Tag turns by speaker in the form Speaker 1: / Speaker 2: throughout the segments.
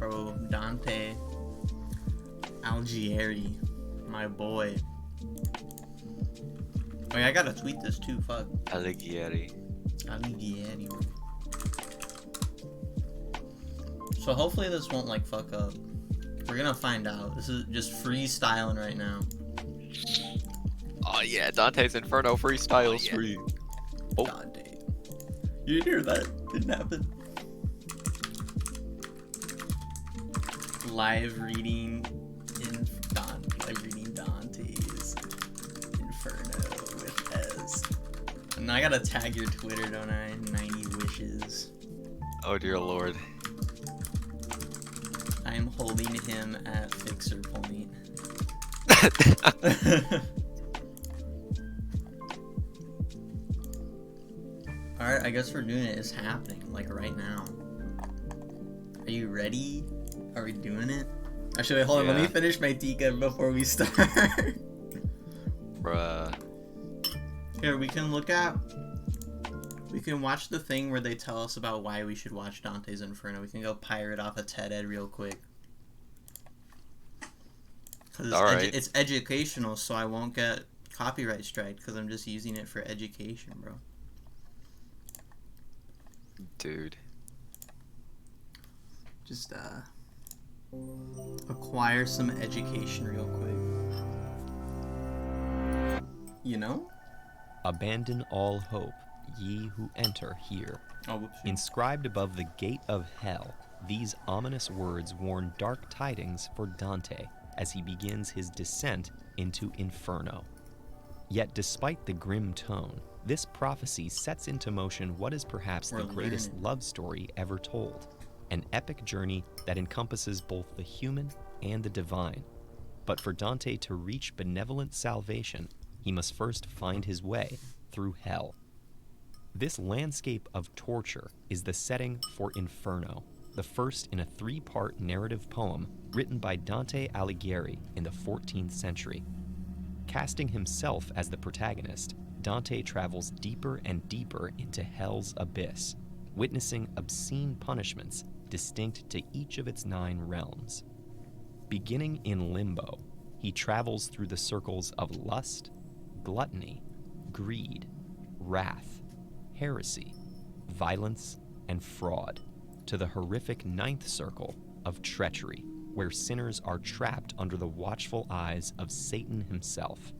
Speaker 1: Bro, Dante Alighieri, my boy. Wait, I gotta tweet this too, fuck.
Speaker 2: Alighieri.
Speaker 1: Alighieri. So hopefully this won't, like, fuck up. We're gonna find out. This is just freestyling right now.
Speaker 2: Oh yeah, Dante's Inferno freestyle free. Oh.
Speaker 1: Dante. You didn't hear that? Didn't happen. Live reading Dante's Inferno with Ez. And I gotta tag your Twitter, don't I? 90 wishes.
Speaker 2: Oh dear lord.
Speaker 1: I'm holding him at fixer point. Alright, I guess we're doing it. It's happening, like right now. Are you ready? Are we doing it? Actually, wait, hold on. Let me finish my Tika before we start.
Speaker 2: Bruh.
Speaker 1: Here, we can watch the thing where they tell us about why we should watch Dante's Inferno. We can go pirate off a TED Ed real quick. Because it's educational, so I won't get copyright strike because I'm just using it for education, bro.
Speaker 2: Dude.
Speaker 1: Just, acquire some education real quick. You know?
Speaker 3: Abandon all hope, ye who enter here.
Speaker 1: Oh, whoops.
Speaker 3: Inscribed above the gate of hell, these ominous words warn dark tidings for Dante as he begins his descent into Inferno. Yet despite the grim tone, this prophecy sets into motion what is perhaps the greatest love story ever told, an epic journey that encompasses both the human and the divine. But for Dante to reach benevolent salvation, he must first find his way through hell. This landscape of torture is the setting for Inferno, the first in a 3-part narrative poem written by Dante Alighieri in the 14th century. Casting himself as the protagonist, Dante travels deeper and deeper into hell's abyss, witnessing obscene punishments distinct to each of its 9 realms. Beginning in limbo, he travels through the circles of lust, gluttony, greed, wrath, heresy, violence, and fraud, to the horrific 9th circle of treachery, where sinners are trapped under the watchful eyes of Satan himself.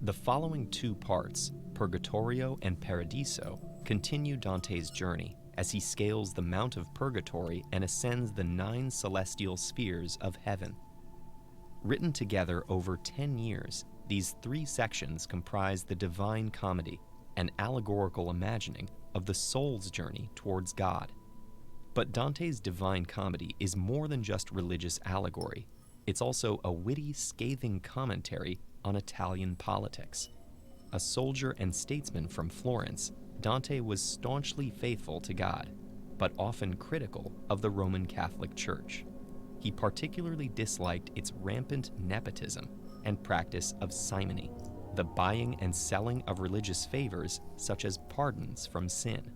Speaker 3: The following 2 parts, Purgatorio and Paradiso, continue Dante's journey as he scales the Mount of Purgatory and ascends the 9 celestial spheres of heaven. Written together over 10 years, these 3 sections comprise the Divine Comedy, an allegorical imagining of the soul's journey towards God. But Dante's Divine Comedy is more than just religious allegory. It's also a witty, scathing commentary on Italian politics. A soldier and statesman from Florence, Dante was staunchly faithful to God, but often critical of the Roman Catholic Church. He particularly disliked its rampant nepotism and practice of simony, the buying and selling of religious favors such as pardons from sin.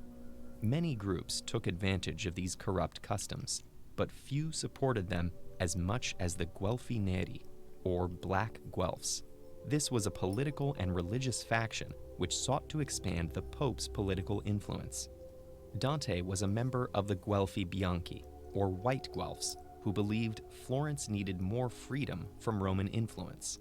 Speaker 3: Many groups took advantage of these corrupt customs, but few supported them as much as the Guelfi Neri, or Black Guelphs. This was a political and religious faction which sought to expand the Pope's political influence. Dante was a member of the Guelfi Bianchi, or White Guelphs, who believed Florence needed more freedom from Roman influence.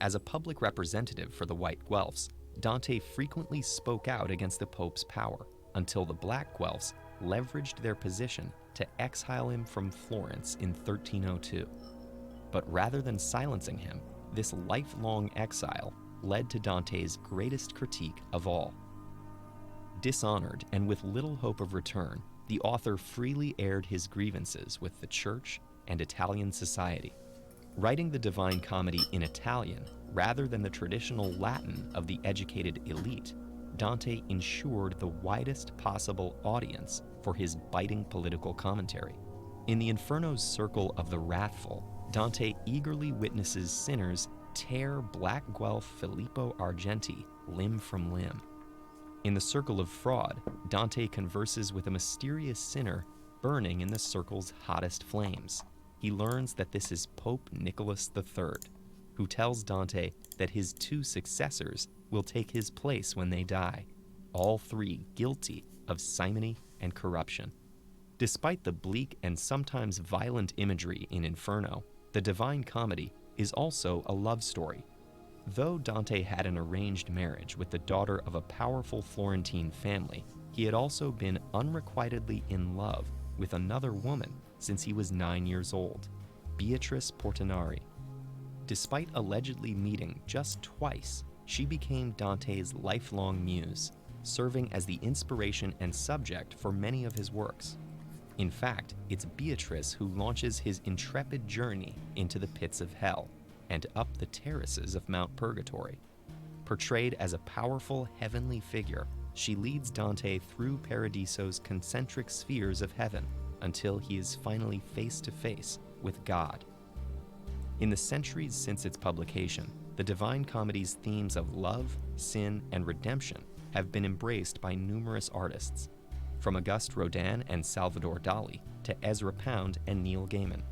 Speaker 3: As a public representative for the White Guelphs, Dante frequently spoke out against the Pope's power, until the Black Guelphs leveraged their position to exile him from Florence in 1302. But rather than silencing him, this lifelong exile led to Dante's greatest critique of all. Dishonored and with little hope of return, the author freely aired his grievances with the Church and Italian society. Writing the Divine Comedy in Italian rather than the traditional Latin of the educated elite, Dante ensured the widest possible audience for his biting political commentary. In the Inferno's circle of the wrathful, Dante eagerly witnesses sinners tear Black Guelph Filippo Argenti limb from limb. In the circle of fraud, Dante converses with a mysterious sinner burning in the circle's hottest flames. He learns that this is Pope Nicholas III, who tells Dante that his 2 successors will take his place when they die, all 3 guilty of simony and corruption. Despite the bleak and sometimes violent imagery in Inferno, the Divine Comedy is also a love story. Though Dante had an arranged marriage with the daughter of a powerful Florentine family, he had also been unrequitedly in love with another woman since he was 9 years old, Beatrice Portinari. Despite allegedly meeting just twice, she became Dante's lifelong muse, serving as the inspiration and subject for many of his works. In fact, it's Beatrice who launches his intrepid journey into the pits of hell and up the terraces of Mount Purgatory. Portrayed as a powerful heavenly figure, she leads Dante through Paradiso's concentric spheres of heaven until he is finally face to face with God. In the centuries since its publication, the Divine Comedy's themes of love, sin, and redemption have been embraced by numerous artists, from Auguste Rodin and Salvador Dali to Ezra Pound and Neil Gaiman.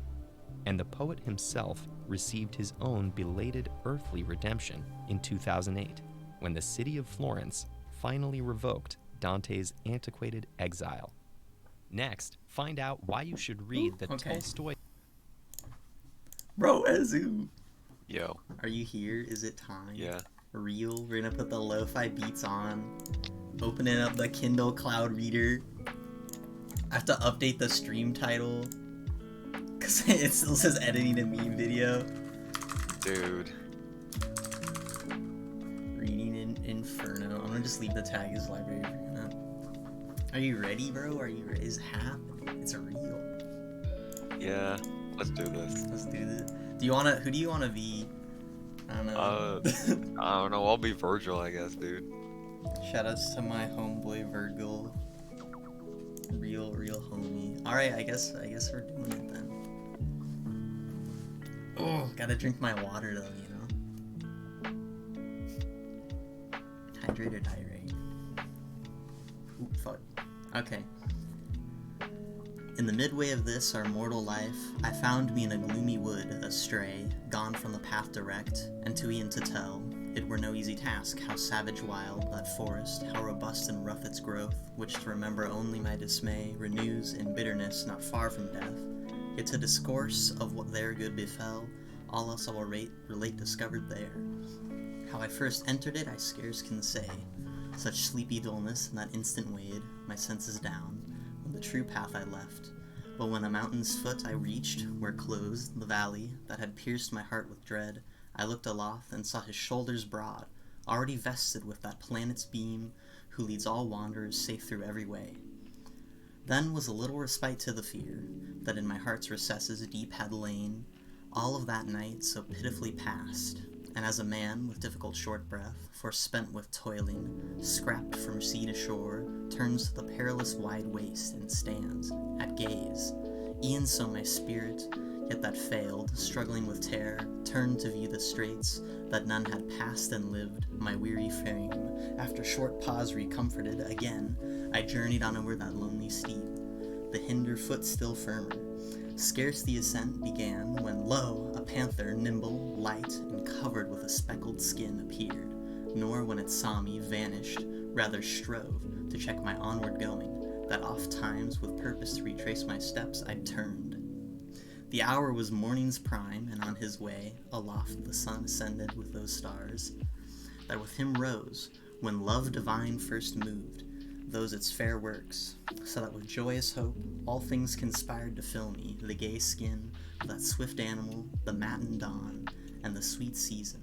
Speaker 3: And the poet himself received his own belated earthly redemption in 2008, when the city of Florence finally revoked Dante's antiquated exile. Next, find out why you should read the Tolstoy...
Speaker 1: Bro, Ezu!
Speaker 2: Yo.
Speaker 1: Are you here? Is it time?
Speaker 2: Yeah.
Speaker 1: Real? We're gonna put the lo-fi beats on. Opening up the Kindle Cloud Reader. I have to update the stream title because it still says editing a meme video.
Speaker 2: Dude.
Speaker 1: Reading in Inferno. I'm gonna just leave the tag as library for now. Are you ready, bro? Are you ready? It's happening. It's real.
Speaker 2: Yeah. Let's do this.
Speaker 1: Let's do this. Who do you wanna be? I don't know.
Speaker 2: I don't know. I'll be Virgil, I guess, dude.
Speaker 1: Shoutouts to my homeboy Virgil. Real homie. Alright, I guess we're doing it then. Oh, gotta drink my water though, you know? Hydrate or diurate? Oop, fuck. Okay. In the midway of this, our mortal life, I found me in a gloomy wood, astray, gone from the path direct, and to e'en to tell, it were no easy task, how savage wild that forest, how robust and rough its growth, which to remember only my dismay renews in bitterness not far from death. Yet to discourse of what there good befell, all else I will relate discovered there. How I first entered it I scarce can say, such sleepy dullness in that instant weighed my senses down, when the true path I left. But when a mountain's foot I reached, where closed the valley that had pierced my heart with dread, I looked aloft and saw his shoulders broad, already vested with that planet's beam, who leads all wanderers safe through every way. Then was a little respite to the fear, that in my heart's recesses deep had lain. All of that night so pitifully passed, and as a man with difficult short breath, forespent with toiling, scrapped from sea to shore, turns to the perilous wide waste and stands, at gaze, e'en so my spirit, yet that failed, struggling with terror, turned to view the straits that none had passed and lived, my weary frame, after short pause recomforted, again, I journeyed on over that lonely steep, the hinder foot still firmer. Scarce the ascent began, when lo, a panther, nimble, light, and covered with a speckled skin appeared, nor when it saw me, vanished, rather strove to check my onward going, that oft times with purpose to retrace my steps I'd turned. The hour was morning's prime, and on his way, aloft the sun ascended with those stars, that with him rose, when love divine first moved, those its fair works, so that with joyous hope, all things conspired to fill me, the gay skin of that swift animal, the matin dawn, and the sweet season.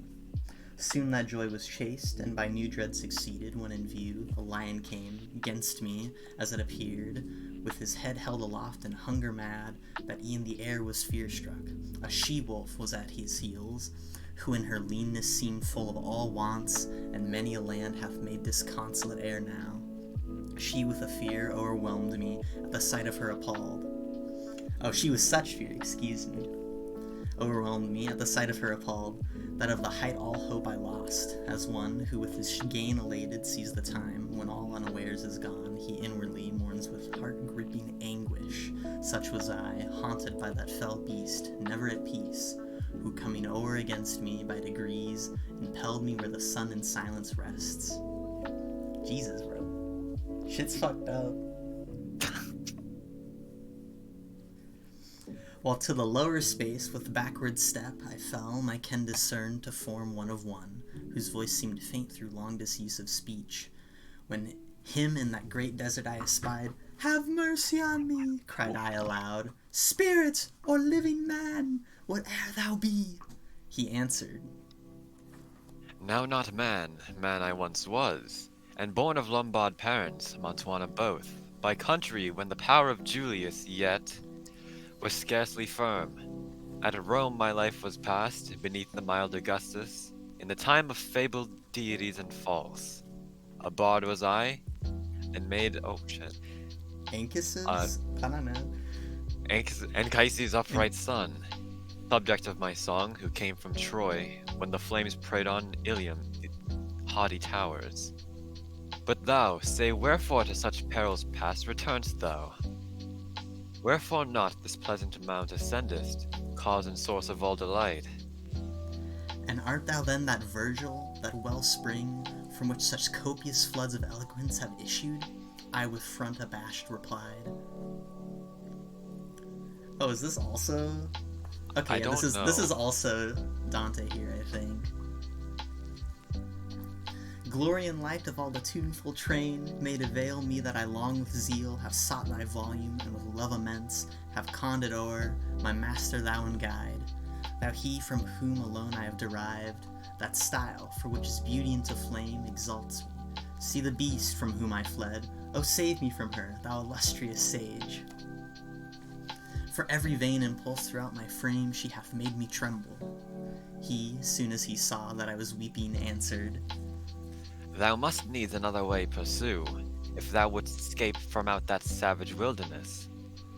Speaker 1: Soon that joy was chased, and by new dread succeeded, when in view a lion came against me, as it appeared, with his head held aloft and hunger mad, that e'en the air was fear-struck. A she-wolf was at his heels, who in her leanness seemed full of all wants, and many a land hath made disconsolate ere now. She with a fear o'erwhelmed me, at the sight of her appalled. Oh, she was such fear, excuse me. Overwhelmed me, at the sight of her appalled, that of the height all hope I lost, as one who with his gain elated sees the time, when all unawares is gone, he inwardly mourns with heart-gripping anguish, Such was I, haunted by that fell beast, never at peace, who coming o'er against me by degrees, impelled me where the sun in silence rests. Jesus, bro. Shit's fucked up. While to the lower space with backward step I fell, my ken discerned to form one of one, whose voice seemed faint through long disuse of speech. When him in that great desert I espied, "Have mercy on me," cried I aloud, "spirit or living man, whate'er thou be." He answered,
Speaker 2: Now not man, man I once was, and born of Lombard parents, Mantuana both, by country when the power of Julius yet was scarcely firm. At Rome my life was passed, beneath the mild Augustus, in the time of fabled deities and false. A bard was I, and made
Speaker 1: Anchises? I don't know.
Speaker 2: Anchises' upright son, subject of my song, who came from Troy, when the flames preyed on Ilium, haughty towers. But thou, say, wherefore to such perils past return'st thou? Wherefore not this pleasant mount ascendest, cause and source of all delight?
Speaker 1: And art thou then that Virgil, that wellspring, from which such copious floods of eloquence have issued? I with front abashed replied. Oh, is this also... Okay, yeah, this is also Dante here, I think. Glory and light of all the tuneful train, made avail me that I long with zeal have sought thy volume, and with love immense have conned it o'er, my master thou and guide. Thou he from whom alone I have derived that style for which his beauty into flame exalts me. See the beast from whom I fled, oh save me from her, thou illustrious sage. For every vain impulse throughout my frame she hath made me tremble. He, soon as he saw that I was weeping, answered,
Speaker 2: Thou must needs another way pursue, if thou wouldst escape from out that savage wilderness.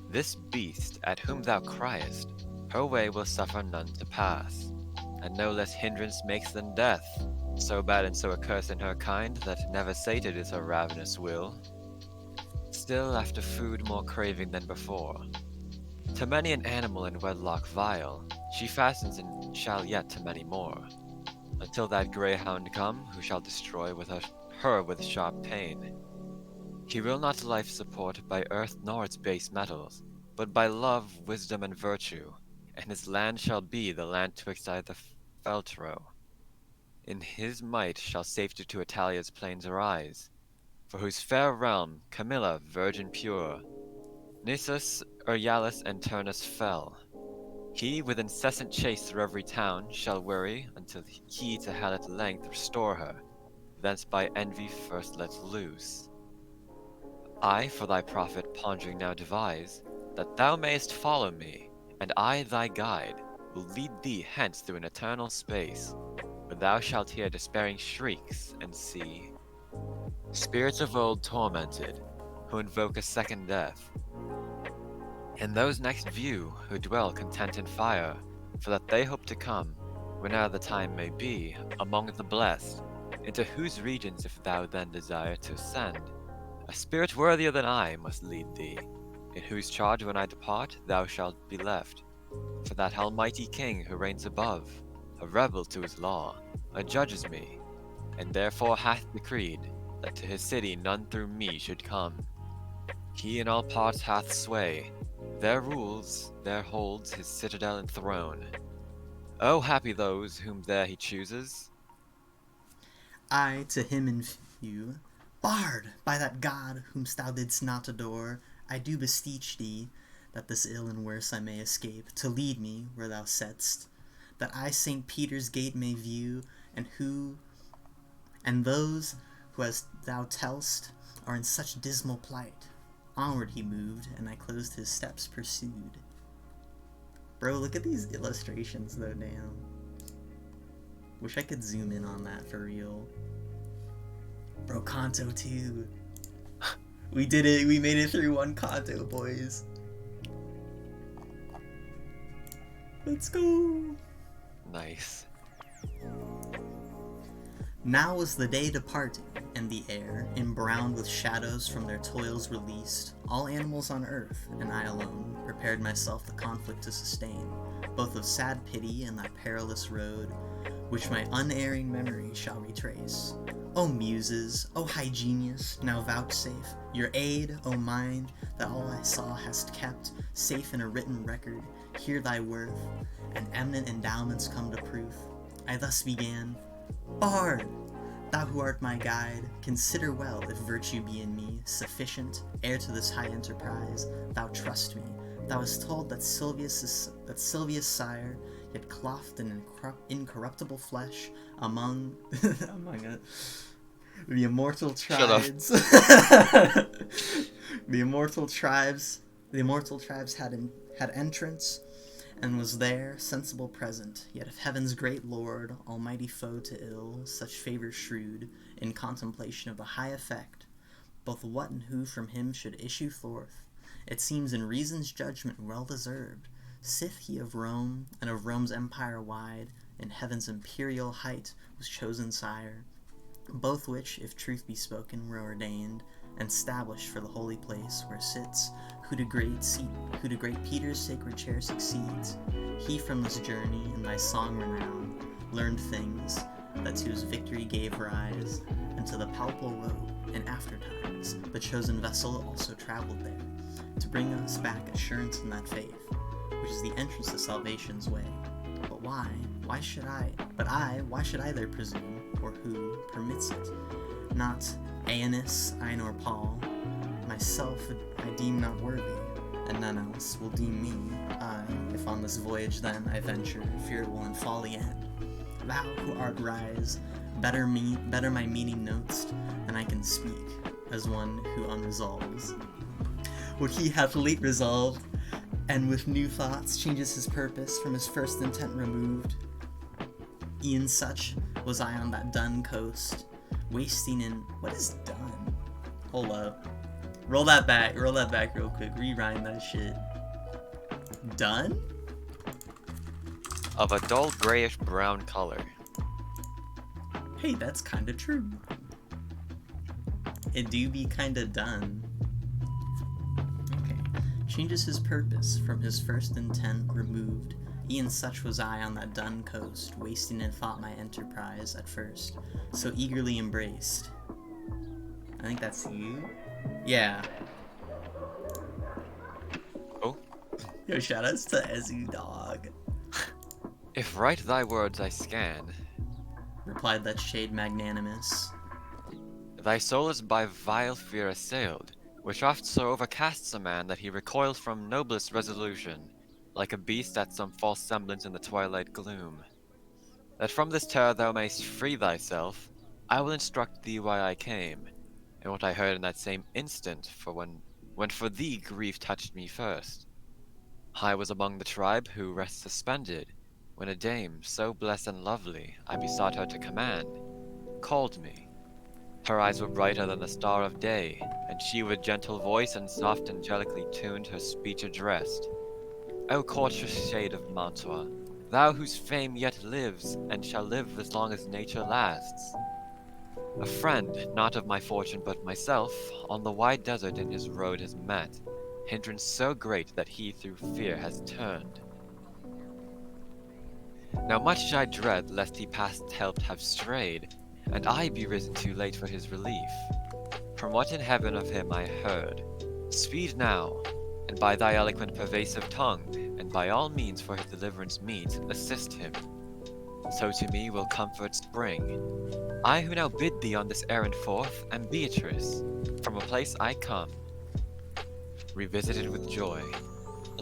Speaker 2: This beast, at whom thou criest, her way will suffer none to pass, and no less hindrance makes than death, so bad and so accursed in her kind, that never sated is her ravenous will. Still after food more craving than before. To many an animal in wedlock vile, she fastens and shall yet to many more, until that greyhound come, who shall destroy with her with sharp pain. He will not life support by earth nor its base metals, but by love, wisdom, and virtue, and his land shall be the land twixt the Feltro. In his might shall safety to Italia's plains arise, for whose fair realm Camilla, virgin pure, Nisus, Euryalus, and Turnus fell. He, with incessant chase through every town, shall worry, until he to hell at length restore her, thence by envy first let loose. I for thy profit pondering now devise, that thou mayest follow me, and I thy guide, will lead thee hence through an eternal space, where thou shalt hear despairing shrieks, and see spirits of old tormented, who invoke a second death, and those next view, who dwell content in fire, for that they hope to come, whene'er the time may be, among the blessed, into whose regions if thou then desire to ascend, a spirit worthier than I must lead thee, in whose charge when I depart thou shalt be left, for that almighty king who reigns above, a rebel to his law, adjudges me, and therefore hath decreed, that to his city none through me should come. He in all parts hath sway, there rules, there holds his citadel and throne. Oh, happy those whom there he chooses.
Speaker 1: I to him in few, Bard, by that God whom thou didst not adore, I do beseech thee, that this ill and worse I may escape, to lead me where thou sett'st, that I St. Peter's gate may view, and those who, as thou tell'st, are in such dismal plight. Onward he moved, and I closed his steps pursued. Bro, look at these illustrations though, damn. Wish I could zoom in on that for real. Bro, Kanto 2. We did it, we made it through one Kanto, boys. Let's go!
Speaker 2: Nice.
Speaker 1: Now was the day departing, and the air, embrowned with shadows from their toils released, all animals on earth, and I alone, prepared myself the conflict to sustain, both of sad pity and that perilous road, which my unerring memory shall retrace. O Muses, O High Genius, now vouchsafe your aid, O mind, that all I saw hast kept, safe in a written record, hear thy worth, and eminent endowments come to proof. I thus began, Bard, thou who art my guide, consider well if virtue be in me sufficient, heir to this high enterprise, thou trust me. Thou hast told that Silvius' sire, yet clothed in incorruptible flesh, among the immortal tribes. the immortal tribes had entrance, and was there sensible present. Yet if heaven's great lord, almighty foe to ill, such favour shrewd, in contemplation of the high effect, both what and who from him should issue forth, it seems in reason's judgment well deserved. Sith he of Rome, and of Rome's empire wide, in heaven's imperial height was chosen sire, both which, if truth be spoken, were ordained and established for the holy place where sits who to great Peter's sacred chair succeeds. He from this journey in thy song renowned learned things that to his victory gave rise, and to the palpable road in after times the chosen vessel also traveled there, to bring us back assurance in that faith, which is the entrance to salvation's way. But why? Why should I there presume, or who permits it? Not Aeneas, I nor Paul. Myself I deem not worthy, and none else will deem me. If on this voyage then I venture, fear will in folly end. Thou who art rise, better my meaning know'st, and I can speak, as one who unresolves what he hath late resolved, and with new thoughts changes his purpose from his first intent removed. E'en such was I on that dun coast, wasting in what is done? Hold up. Roll that back real quick. Rewind that shit. Done?
Speaker 2: Of a dull grayish brown color.
Speaker 1: Hey, that's kinda true. It do be kinda done. Okay. Changes his purpose from his first intent removed. E'en such was I on that dun coast, wasting in thought my enterprise at first, so eagerly embraced. I think that's you? Yeah.
Speaker 2: Oh?
Speaker 1: Yo, shoutouts to Ezu, dog.
Speaker 2: If right thy words I scan,
Speaker 1: Replied that shade magnanimous.
Speaker 2: thy soul is by vile fear assailed, which oft so overcasts a man that he recoils from noblest resolution, like a beast at some false semblance in the twilight gloom. That from this terror thou mayst free thyself, I will instruct thee why I came, and what I heard in that same instant, for when for thee grief touched me first. I was among the tribe who rest suspended, when a dame, so blessed and lovely, I besought her to command, called me. Her eyes were brighter than the star of day, and she with gentle voice and soft angelically tuned her speech addressed. O courteous shade of Mantua, thou whose fame yet lives, and shall live as long as nature lasts. A friend, not of my fortune but myself, on the wide desert in his road has met, hindrance so great that he through fear has turned. Now much I dread lest he past help have strayed, and I be risen too late for his relief. From what in heaven of him I heard, speed now, and by thy eloquent pervasive tongue, and by all means for his deliverance meet, assist him. So to me will comfort spring. I who now bid thee on this errand forth am Beatrice, from a place I come, revisited with joy.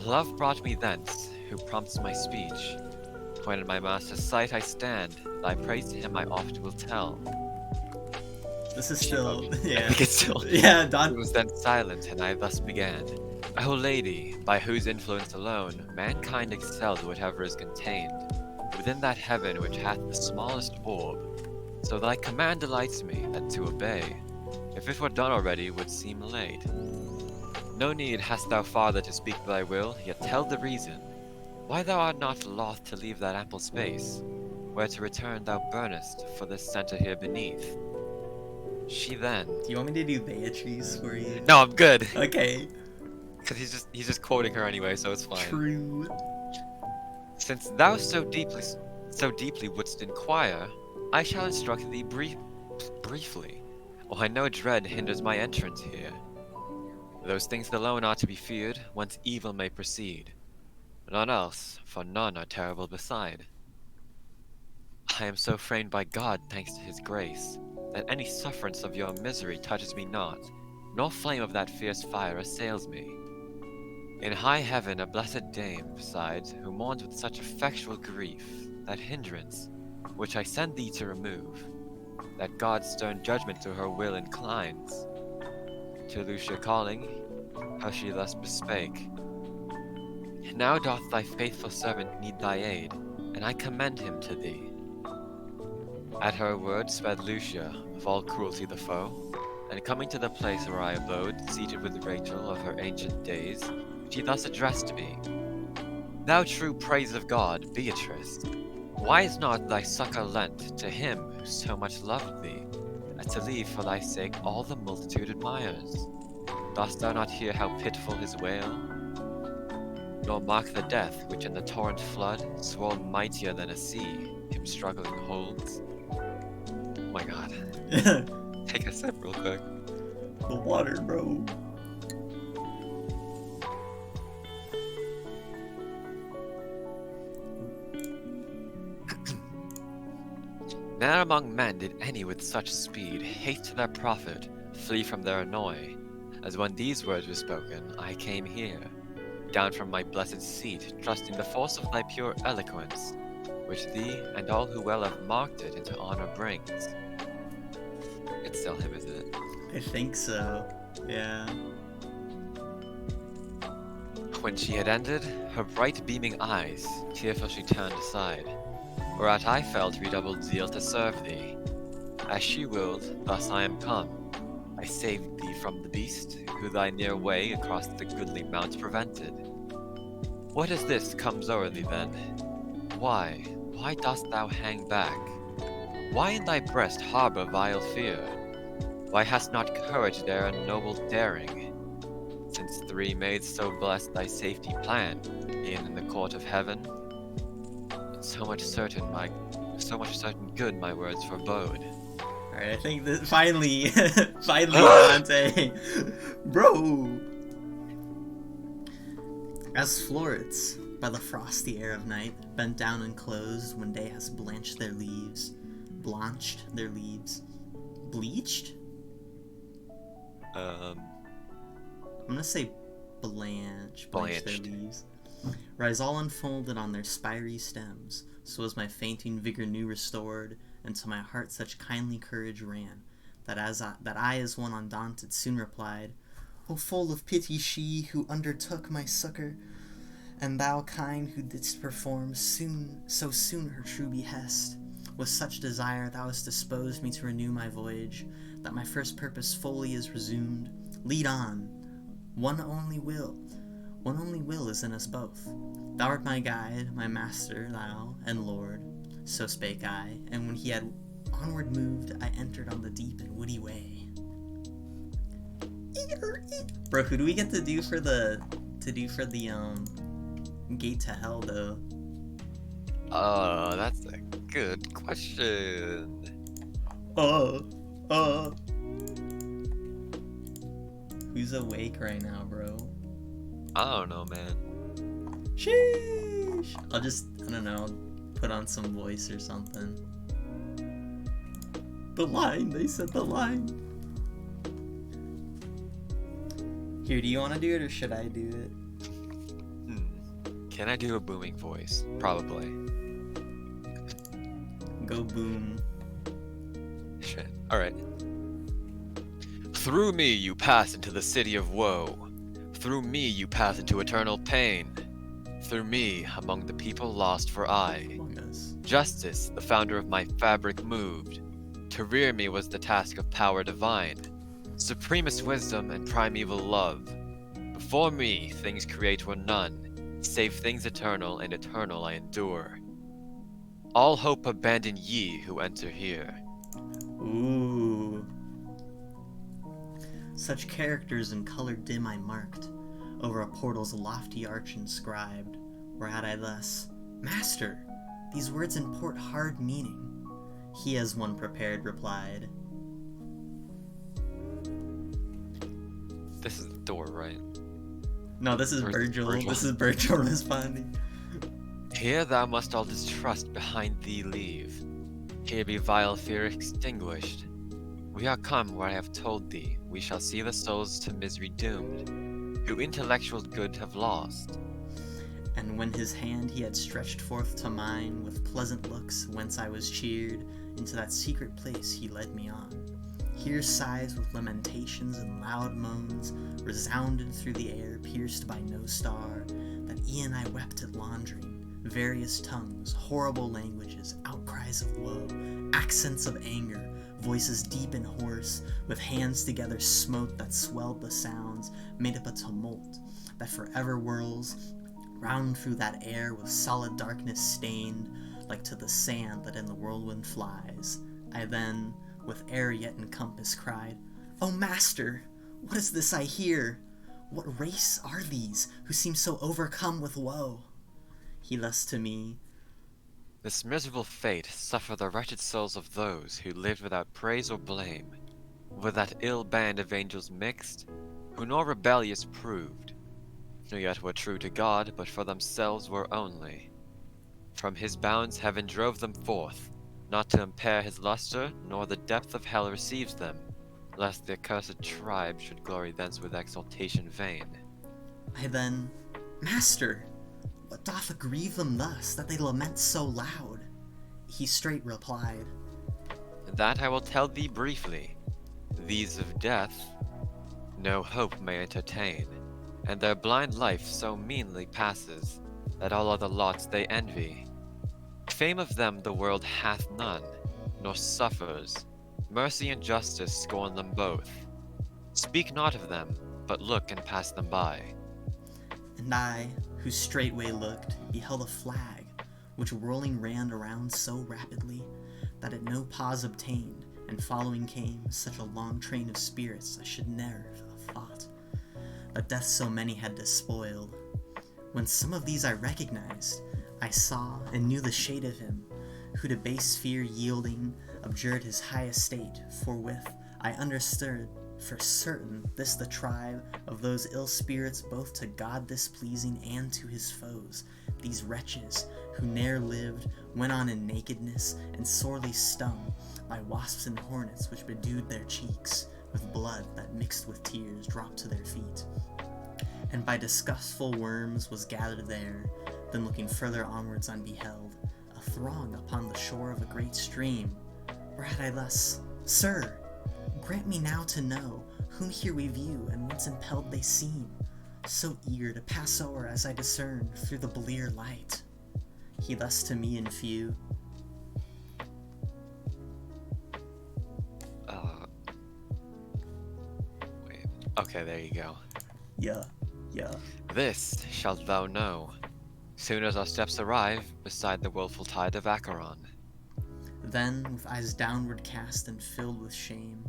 Speaker 2: Love brought me thence, who prompts my speech. When in my master's sight I stand, thy praise to him I oft will tell.
Speaker 1: This is still, yeah.
Speaker 2: I think it's still.
Speaker 1: Yeah,
Speaker 2: He
Speaker 1: Don.
Speaker 2: was then silent, and I thus began. O lady, by whose influence alone mankind excelled whatever is contained within that heaven which hath the smallest orb, so thy command delights me, that to obey, if it were done already, would seem late. No need hast thou farther to speak thy will, yet tell the reason, why thou art not loth to leave that ample space. where to return thou burnest for this center here beneath. She then...
Speaker 1: Do you want me to do Beatrice for you?
Speaker 2: No, I'm good!
Speaker 1: Okay.
Speaker 2: Because he's just quoting her anyway, so it's fine.
Speaker 1: True.
Speaker 2: Since thou so deeply wouldst inquire, I shall instruct thee briefly, or I know dread hinders my entrance here. Those things alone are to be feared, whence evil may proceed. None else, for none are terrible beside. I am so framed by God, thanks to his grace, that any sufferance of your misery touches me not, nor flame of that fierce fire assails me. In high heaven a blessed dame, besides, who mourns with such effectual grief, that hindrance, which I send thee to remove, that God's stern judgment to her will inclines. To Lucia calling, how she thus bespake. Now doth thy faithful servant need thy aid, and I commend him to thee. At her word sped Lucia, of all cruelty the foe, and coming to the place where I abode, seated with Rachel of her ancient days, she thus addressed me. Thou true praise of God, Beatrice, why is not thy succor lent to him who so much loved thee, as to leave for thy sake all the multitude admires? Dost thou not hear how pitiful his wail? Nor mark the death which in the torrent flood, swollen mightier than a sea, him struggling holds? Oh my god. Take a sip real quick.
Speaker 1: The water, bro.
Speaker 2: Ne'er among men did any with such speed haste to their profit, flee from their annoy, as when these words were spoken, I came here, down from my blessed seat, trusting the force of thy pure eloquence, which thee and all who well have marked it into honor brings. It's still him, isn't it?
Speaker 1: I think so. Yeah.
Speaker 2: When she had ended, her bright beaming eyes, tearful she turned aside, whereat I felt redoubled zeal to serve thee. As she willed, thus I am come. I saved thee from the beast, who thy near way across the goodly mount prevented. What is this comes o'er thee then? Why dost thou hang back? Why in thy breast harbour vile fear? Why hast not courage there and noble daring? Since three maids so blessed thy safety plan, e'en in the court of heaven, so much certain good my words forebode.
Speaker 1: Alright, I think that finally, Dante, bro! As florets, by the frosty air of night, bent down and closed when day has blanched their leaves, bleached? I'm gonna say blanched their leaves. Rise all unfolded on their spiry stems, so as my fainting vigor new restored, and to my heart such kindly courage ran, that I as one undaunted soon replied, O full of pity she who undertook my succor, and thou kind who didst perform so soon her true behest. With such desire thou hast disposed me to renew my voyage, that my first purpose fully is resumed. Lead on. One only will is in us both. Thou art my guide, my master, thou, and lord. So spake I, and when he had onward moved, I entered on the deep and woody way. Bro, who do we get to do for the gate to hell though?
Speaker 2: Oh, that's a good question.
Speaker 1: Who's awake right now, bro?
Speaker 2: I don't know, man.
Speaker 1: Sheesh. I don't know, put on some voice or something. The line, they said the line. Here, do you want to do it or should I do it?
Speaker 2: Can I do a booming voice? Probably.
Speaker 1: Go boom.
Speaker 2: Shit. Alright. Through me you pass into the city of woe. Through me you pass into eternal pain. Through me, among the people lost for aye.
Speaker 1: Among us.
Speaker 2: Justice, the founder of my fabric, moved. To rear me was the task of power divine. Supremest wisdom and primeval love. Before me, things create were none, save things eternal, and eternal I endure. All hope abandon ye who enter here.
Speaker 1: Ooh. Such characters in color dim I marked, over a portal's lofty arch inscribed, whereat I thus, Master, these words import hard meaning. He as one prepared replied,
Speaker 2: This is the door, right?
Speaker 1: No, this is Virgil. This is Virgil responding.
Speaker 2: Here thou must all distrust behind thee leave. Here be vile fear extinguished. We are come where I have told thee, we shall see the souls to misery doomed, who intellectual good have lost.
Speaker 1: And when his hand he had stretched forth to mine, with pleasant looks, whence I was cheered, into that secret place he led me on. Here sighs with lamentations and loud moans resounded through the air, pierced by no star, that e'en I wept at laundering. Various tongues, horrible languages, outcries of woe, accents of anger, voices deep and hoarse, with hands together smote that swelled the sounds, made up a tumult that forever whirls round through that air with solid darkness stained, like to the sand that in the whirlwind flies. I then, with air yet encompassed, cried, O Master, what is this I hear? What race are these who seem so overcome with woe? He thus to me,
Speaker 2: This miserable fate suffer the wretched souls of those who lived without praise or blame, with that ill band of angels mixed, who nor rebellious proved, nor yet were true to God, but for themselves were only. From his bounds heaven drove them forth, not to impair his luster, nor the depth of hell receives them, lest the accursed tribe should glory thence with exaltation vain.
Speaker 1: I then, Master, what doth grieve them thus, that they lament so loud? He straight replied,
Speaker 2: That I will tell thee briefly. These of death no hope may entertain, and their blind life so meanly passes, that all other lots they envy. Fame of them the world hath none, nor suffers. Mercy and justice scorn them both. Speak not of them, but look and pass them by.
Speaker 1: and I, who straightway looked, beheld a flag, which whirling ran around so rapidly, that at no pause obtained, and following came such a long train of spirits I should ne'er have thought, that death so many had despoiled. When some of these I recognized, I saw and knew the shade of him, who to base fear yielding, abjured his high estate, forthwith I understood for certain this the tribe of those ill spirits both to God displeasing and to his foes, these wretches who ne'er lived, went on in nakedness, and sorely stung by wasps and hornets which bedewed their cheeks, with blood that mixed with tears dropped to their feet. And by disgustful worms was gathered there. Then looking further onwards I beheld a throng upon the shore of a great stream, whereat I thus, Sir, grant me now to know whom here we view, and whence impelled they seem, so eager to pass o'er as I discern through the blear light. He thus to me in few,
Speaker 2: Wait. Okay, there you go.
Speaker 1: yeah.
Speaker 2: This shalt thou know, soon as our steps arrive beside the woeful tide of Acheron.
Speaker 1: Then, with eyes downward cast and filled with shame,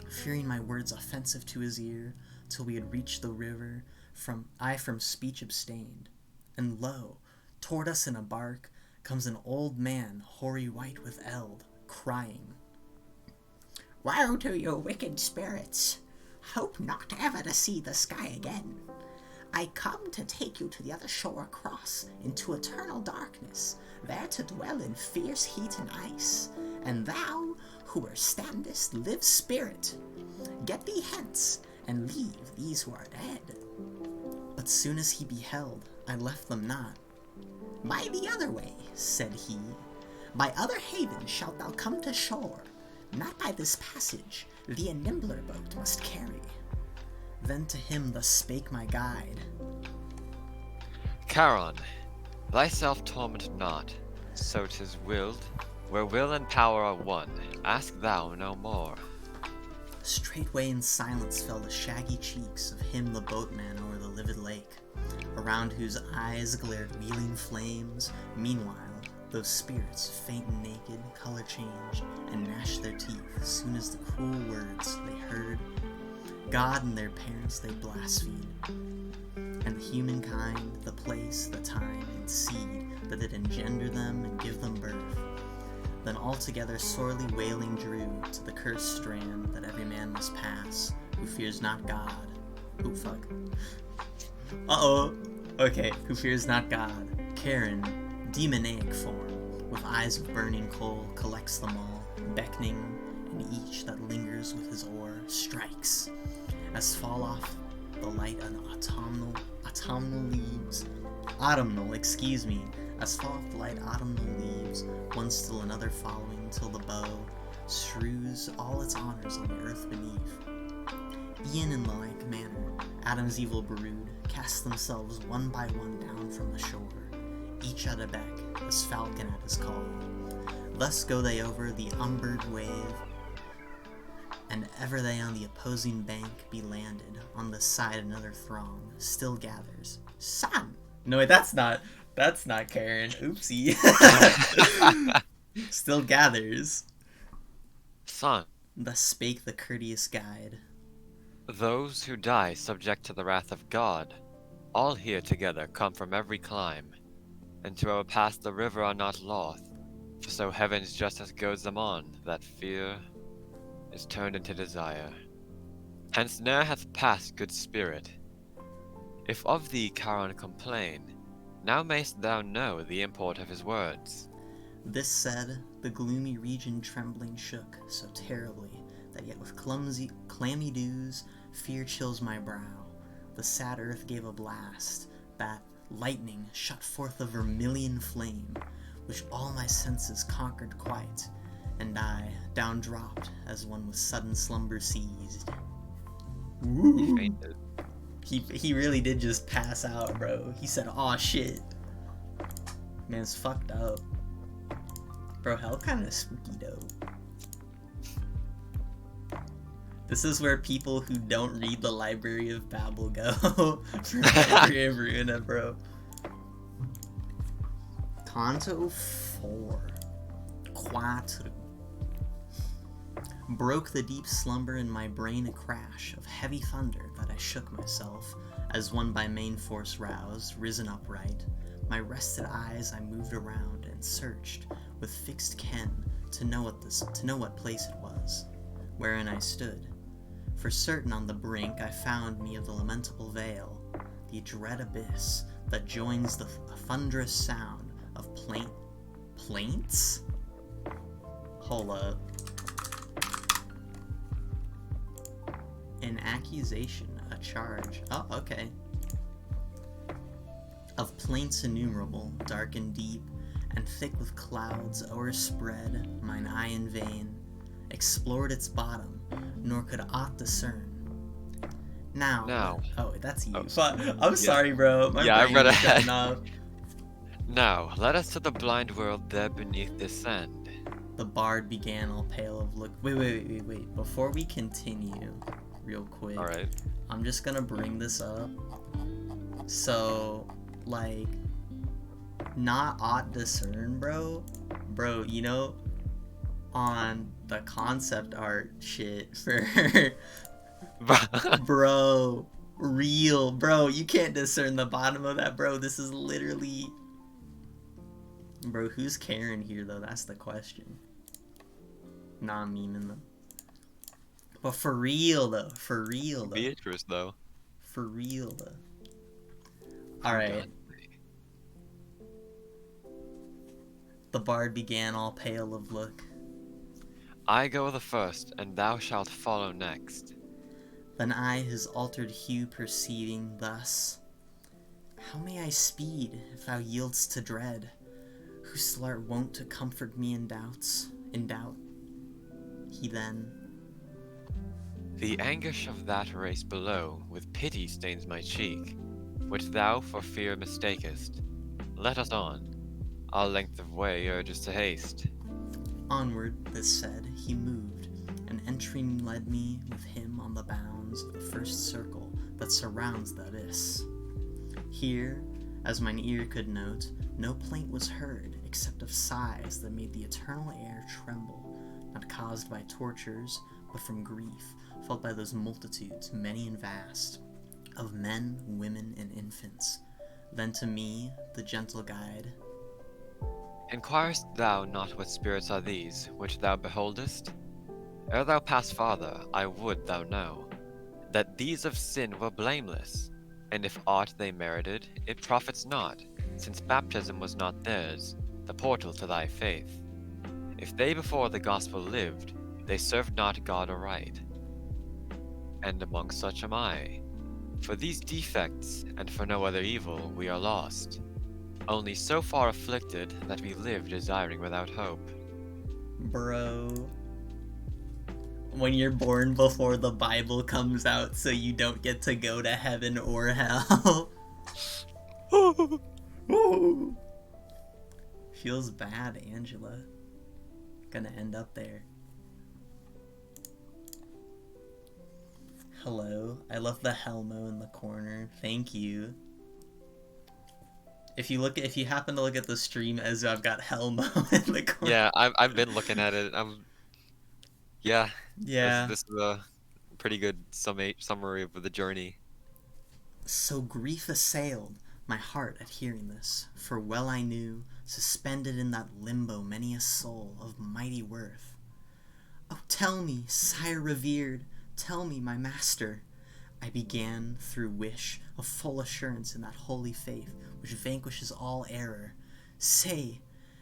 Speaker 1: fearing my words offensive to his ear, till we had reached the river, from speech abstained. And lo, toward us in a bark comes an old man, hoary white with eld, crying, Woe to you, wicked spirits! Hope not ever to see the sky again. I come to take you to the other shore across, into eternal darkness, there to dwell in fierce heat and ice. And thou, who where standest, live spirit, get thee hence, and leave these who are dead. But soon as he beheld, I left them not. By the other way, said he, by other haven shalt thou come to shore, not by this passage, thee a nimbler boat must carry. Then to him thus spake my guide,
Speaker 2: Charon, thyself torment not, so 'tis willed. Where will and power are one, ask thou no more.
Speaker 1: Straightway in silence fell the shaggy cheeks of him the boatman o'er the livid lake, around whose eyes glared wheeling flames. Meanwhile, Those spirits, faint and naked, color changed, and gnashed their teeth as soon as the cruel words they heard. God and their parents they blasphemed, and the humankind, the place, the time, and seed that did engender them and give them birth. Then altogether sorely wailing drew to the cursed strand that every man must pass, who fears not God. Oh, fuck. Uh-oh. Okay, who fears not God. Karen, demoniac form, with eyes of burning coal, collects them all, beckoning, and each that lingers with his oar strikes, as fall off the light on autumnal leaves. As fall off the light autumnal leaves, one still another following, till the bow strews all its honors on the earth beneath. E'en in the like manner, Adam's evil brood cast themselves one by one down from the shore, each at a beck, as falcon at his call. Thus go they over the umbered wave, and ever they on the opposing bank be landed. On this side another throng still gathers. Son! No, wait, that's not Karen. Oopsie. Still gathers.
Speaker 2: Son,
Speaker 1: Thus spake the courteous guide.
Speaker 2: those who die subject to the wrath of God, all here together come from every clime, and to overpass the river are not loth, for so heaven's justice goads them on, that fear is turned into desire. Hence ne'er hath passed good spirit. If of thee Charon complain, now mayst thou know the import of his words.
Speaker 1: This said, the gloomy region trembling shook so terribly that yet with clammy dews fear chills my brow. The sad earth gave a blast, that lightning shot forth a vermilion flame, which all my senses conquered quite, and I down dropped as one with sudden slumber seized.
Speaker 2: He fainted.
Speaker 1: He really did just pass out, bro. He said, "Aw, shit." Man's fucked up. Bro, hell kinda spooky though. This is where people who don't read the Library of Babel go for Library of Ruina, bro. Canto 4. Quattro. Broke the deep slumber in my brain a crash of heavy thunder that I shook myself, as one by main force roused, risen upright. My rested eyes I moved around and searched with fixed ken to know what place it was, wherein I stood. For certain on the brink I found me of the lamentable vale, the dread abyss that joins the thunderous sound of plaints? Hold up. An accusation, a charge. Oh, okay. Of plaints innumerable, dark and deep, and thick with clouds o'erspread, mine eye in vain explored its bottom, nor could aught discern. Now. Oh, that's you. But I'm sorry, bro. My
Speaker 2: I
Speaker 1: brain
Speaker 2: read
Speaker 1: was
Speaker 2: ahead.
Speaker 1: cutting off.
Speaker 2: Now, let us to the blind world there beneath descend.
Speaker 1: The bard began all pale of look. Wait. Before we continue, real quick.
Speaker 2: Alright.
Speaker 1: I'm just gonna bring this up. So, like, not ought discern, bro. Bro, you know, on the concept art shit for bro, you can't discern the bottom of that, bro. This is literally, bro, who's Karen here though? That's the question. Nah, I'm meaning them. But for real though.
Speaker 2: Beatrice, though.
Speaker 1: For real though. Alright. The bard began all pale of look.
Speaker 2: I go the first, and thou shalt follow next.
Speaker 1: Then I his altered hue perceiving thus, how may I speed if thou yield'st to dread, who still art wont to comfort me in doubt? He then,
Speaker 2: The anguish of that race below with pity stains my cheek, which thou for fear mistakest. Let us on. Our length of way urges to haste.
Speaker 1: onward, this said, he moved, and entering led me with him on the bounds of the first circle that surrounds the abyss. Here, as mine ear could note, no plaint was heard, except of sighs that made the eternal air tremble, not caused by tortures, but from grief, felt by those multitudes, many and vast, of men, women, and infants. Then to me, the gentle guide,
Speaker 2: Inquirest thou not what spirits are these, which thou beholdest? Ere thou pass farther, I would thou know, that these of sin were blameless, and if aught they merited, it profits not, since baptism was not theirs, the portal to thy faith. If they before the gospel lived, they served not God aright. And among such am I. For these defects, and for no other evil, we are lost, only so far afflicted that we live desiring without hope.
Speaker 1: bro, when you're born before the Bible comes out so you don't get to go to heaven or hell. Feels bad, Angela. Gonna end up there. Hello, I love the Helmo in the corner. Thank you. If you happen to look at the stream, Ezra, I've got Helmo in the corner.
Speaker 2: Yeah, I've been looking at it. Yeah.
Speaker 1: Yeah.
Speaker 2: This is a pretty good summary of the journey.
Speaker 1: So grief assailed my heart at hearing this, for well I knew, suspended in that limbo many a soul of mighty worth. Oh, tell me, sire revered, tell me, my master, I began through wish of full assurance in that holy faith which vanquishes all error. Say,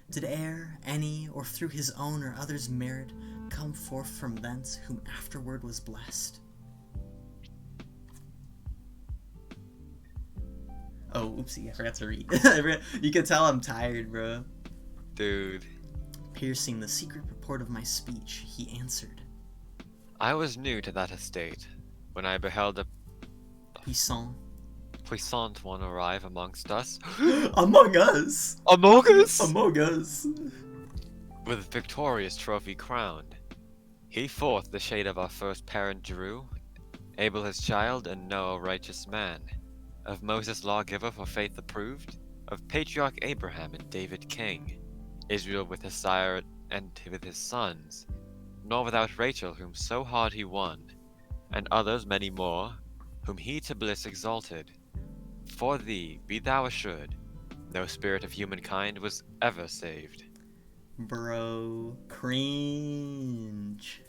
Speaker 1: did e'er any, or through his own or others' merit, come forth from thence whom afterward was blessed? Oh, oopsie, I forgot to read. You can tell I'm tired, bro.
Speaker 2: Dude.
Speaker 1: Piercing the secret purport of my speech, he answered.
Speaker 2: I was new to that estate, when I beheld a puissant one arrive amongst us.
Speaker 1: Among us!
Speaker 2: Among us!
Speaker 1: Among us!
Speaker 2: With victorious trophy crowned. He forth the shade of our first parent drew, Abel his child, and Noah righteous man. Of Moses lawgiver for faith approved, of patriarch Abraham and David king, Israel with his sire and with his sons, nor without Rachel whom so hard he won, and others many more, whom he to bliss exalted. For thee, be thou assured, no spirit of humankind was ever saved.
Speaker 1: Bro, cringe.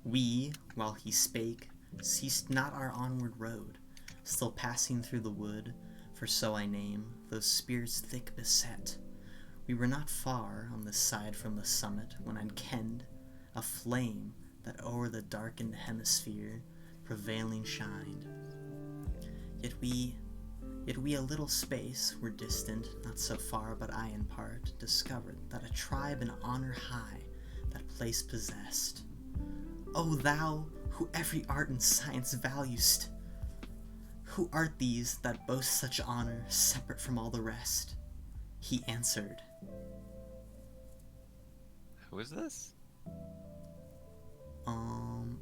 Speaker 1: We, while he spake, ceased not our onward road, still passing through the wood, for so I name those spirits thick beset. We were not far on this side from the summit when I kenned a flame that o'er the darkened hemisphere prevailing shined. Yet we a little space were distant, not so far, but I in part discovered that a tribe in honor high that place possessed. O thou, who every art and science valuest, who art these that boast such honor, separate from all the rest? He answered.
Speaker 2: Who is this?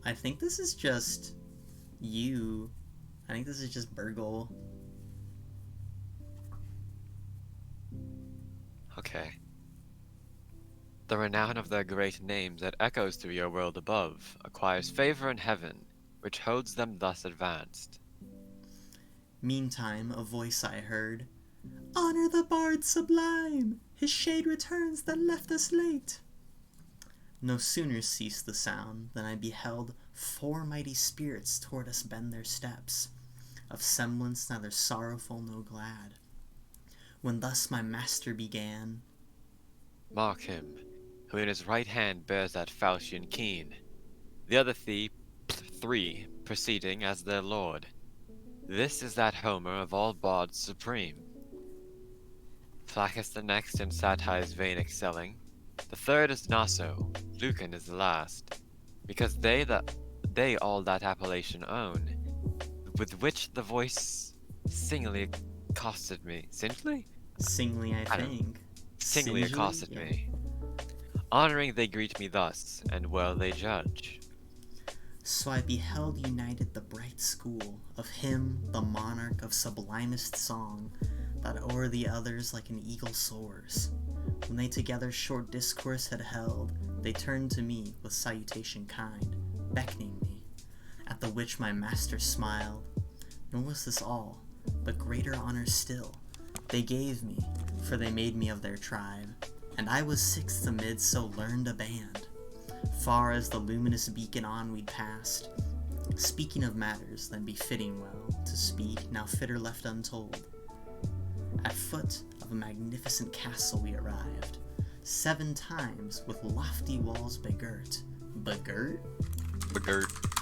Speaker 1: I think this is just you. I think this is just Burgle.
Speaker 2: Okay. The renown of their great names that echoes through your world above acquires favor in heaven, which holds them thus advanced.
Speaker 1: Meantime, a voice I heard. Honor the bard sublime! His shade returns that left us late. No sooner ceased the sound than I beheld 4 mighty spirits toward us bend their steps, of semblance neither sorrowful nor glad. When thus my master began,
Speaker 2: Mark him, who in his right hand bears that falchion keen, the other 3 preceding as their lord. This is that Homer of all bards supreme. Flaccus the next in satire's vein excelling. The third is Naso, Lucan is the last, because they all that appellation own, with which the voice singly accosted me. Singly?
Speaker 1: singly I think.
Speaker 2: Singly accosted
Speaker 1: Yeah.
Speaker 2: me. Honoring they greet me thus, and well they judge.
Speaker 1: So I beheld united the bright school of him, the monarch of sublimest song, that o'er the others like an eagle soars. When they together short discourse had held, they turned to me with salutation kind, beckoning me, at the which my master smiled. Nor was this all, but greater honor still they gave me, for they made me of their tribe, and I was sixth amid so learned a band. Far as the luminous beacon on we'd passed, speaking of matters then befitting well to speak, now fitter left untold. At foot of a magnificent castle we arrived, 7 times with lofty walls begirt. Begirt?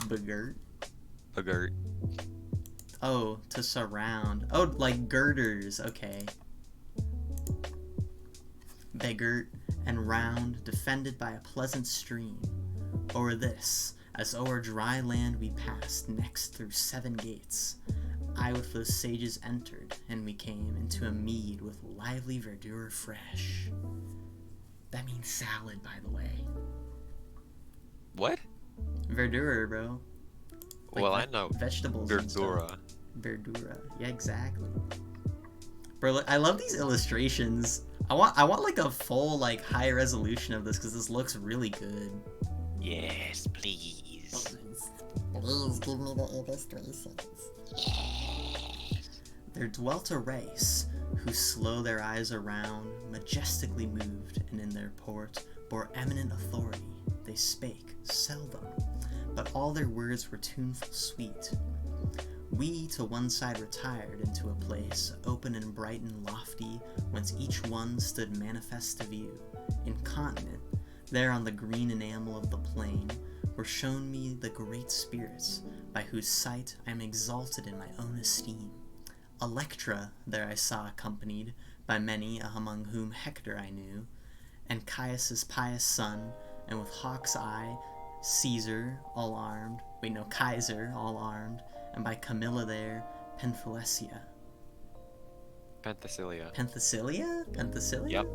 Speaker 2: Begirt.
Speaker 1: Oh, to surround. Oh, like girders, okay. Begirt and round, defended by a pleasant stream. O'er this, as o'er dry land we passed, next through 7 gates, I with those sages entered, and we came into a mead with lively verdure fresh. That means salad, by the way.
Speaker 2: What?
Speaker 1: Verdure, bro. Like
Speaker 2: well, I know
Speaker 1: vegetables.
Speaker 2: Verdura.
Speaker 1: Verdura. Yeah, exactly. Bro, look, I love these illustrations. I want like a full like high resolution of this because this looks really good.
Speaker 2: Yes, please.
Speaker 4: Please give me the illustrations.
Speaker 1: There dwelt a race who slow their eyes around, majestically moved, and in their port bore eminent authority. They spake seldom, but all their words were tuneful sweet. We to one side retired into a place, open and bright and lofty, whence each one stood manifest to view. Incontinent, there on the green enamel of the plain, were shown me the great spirits, by whose sight I am exalted in my own esteem. Electra there I saw accompanied by many, among whom Hector I knew, and Caius's pious son, and with hawk's eye, Caesar, all armed, Kaiser, all armed, and by Camilla there, Penthesilea. Penthesilea?
Speaker 2: Yep.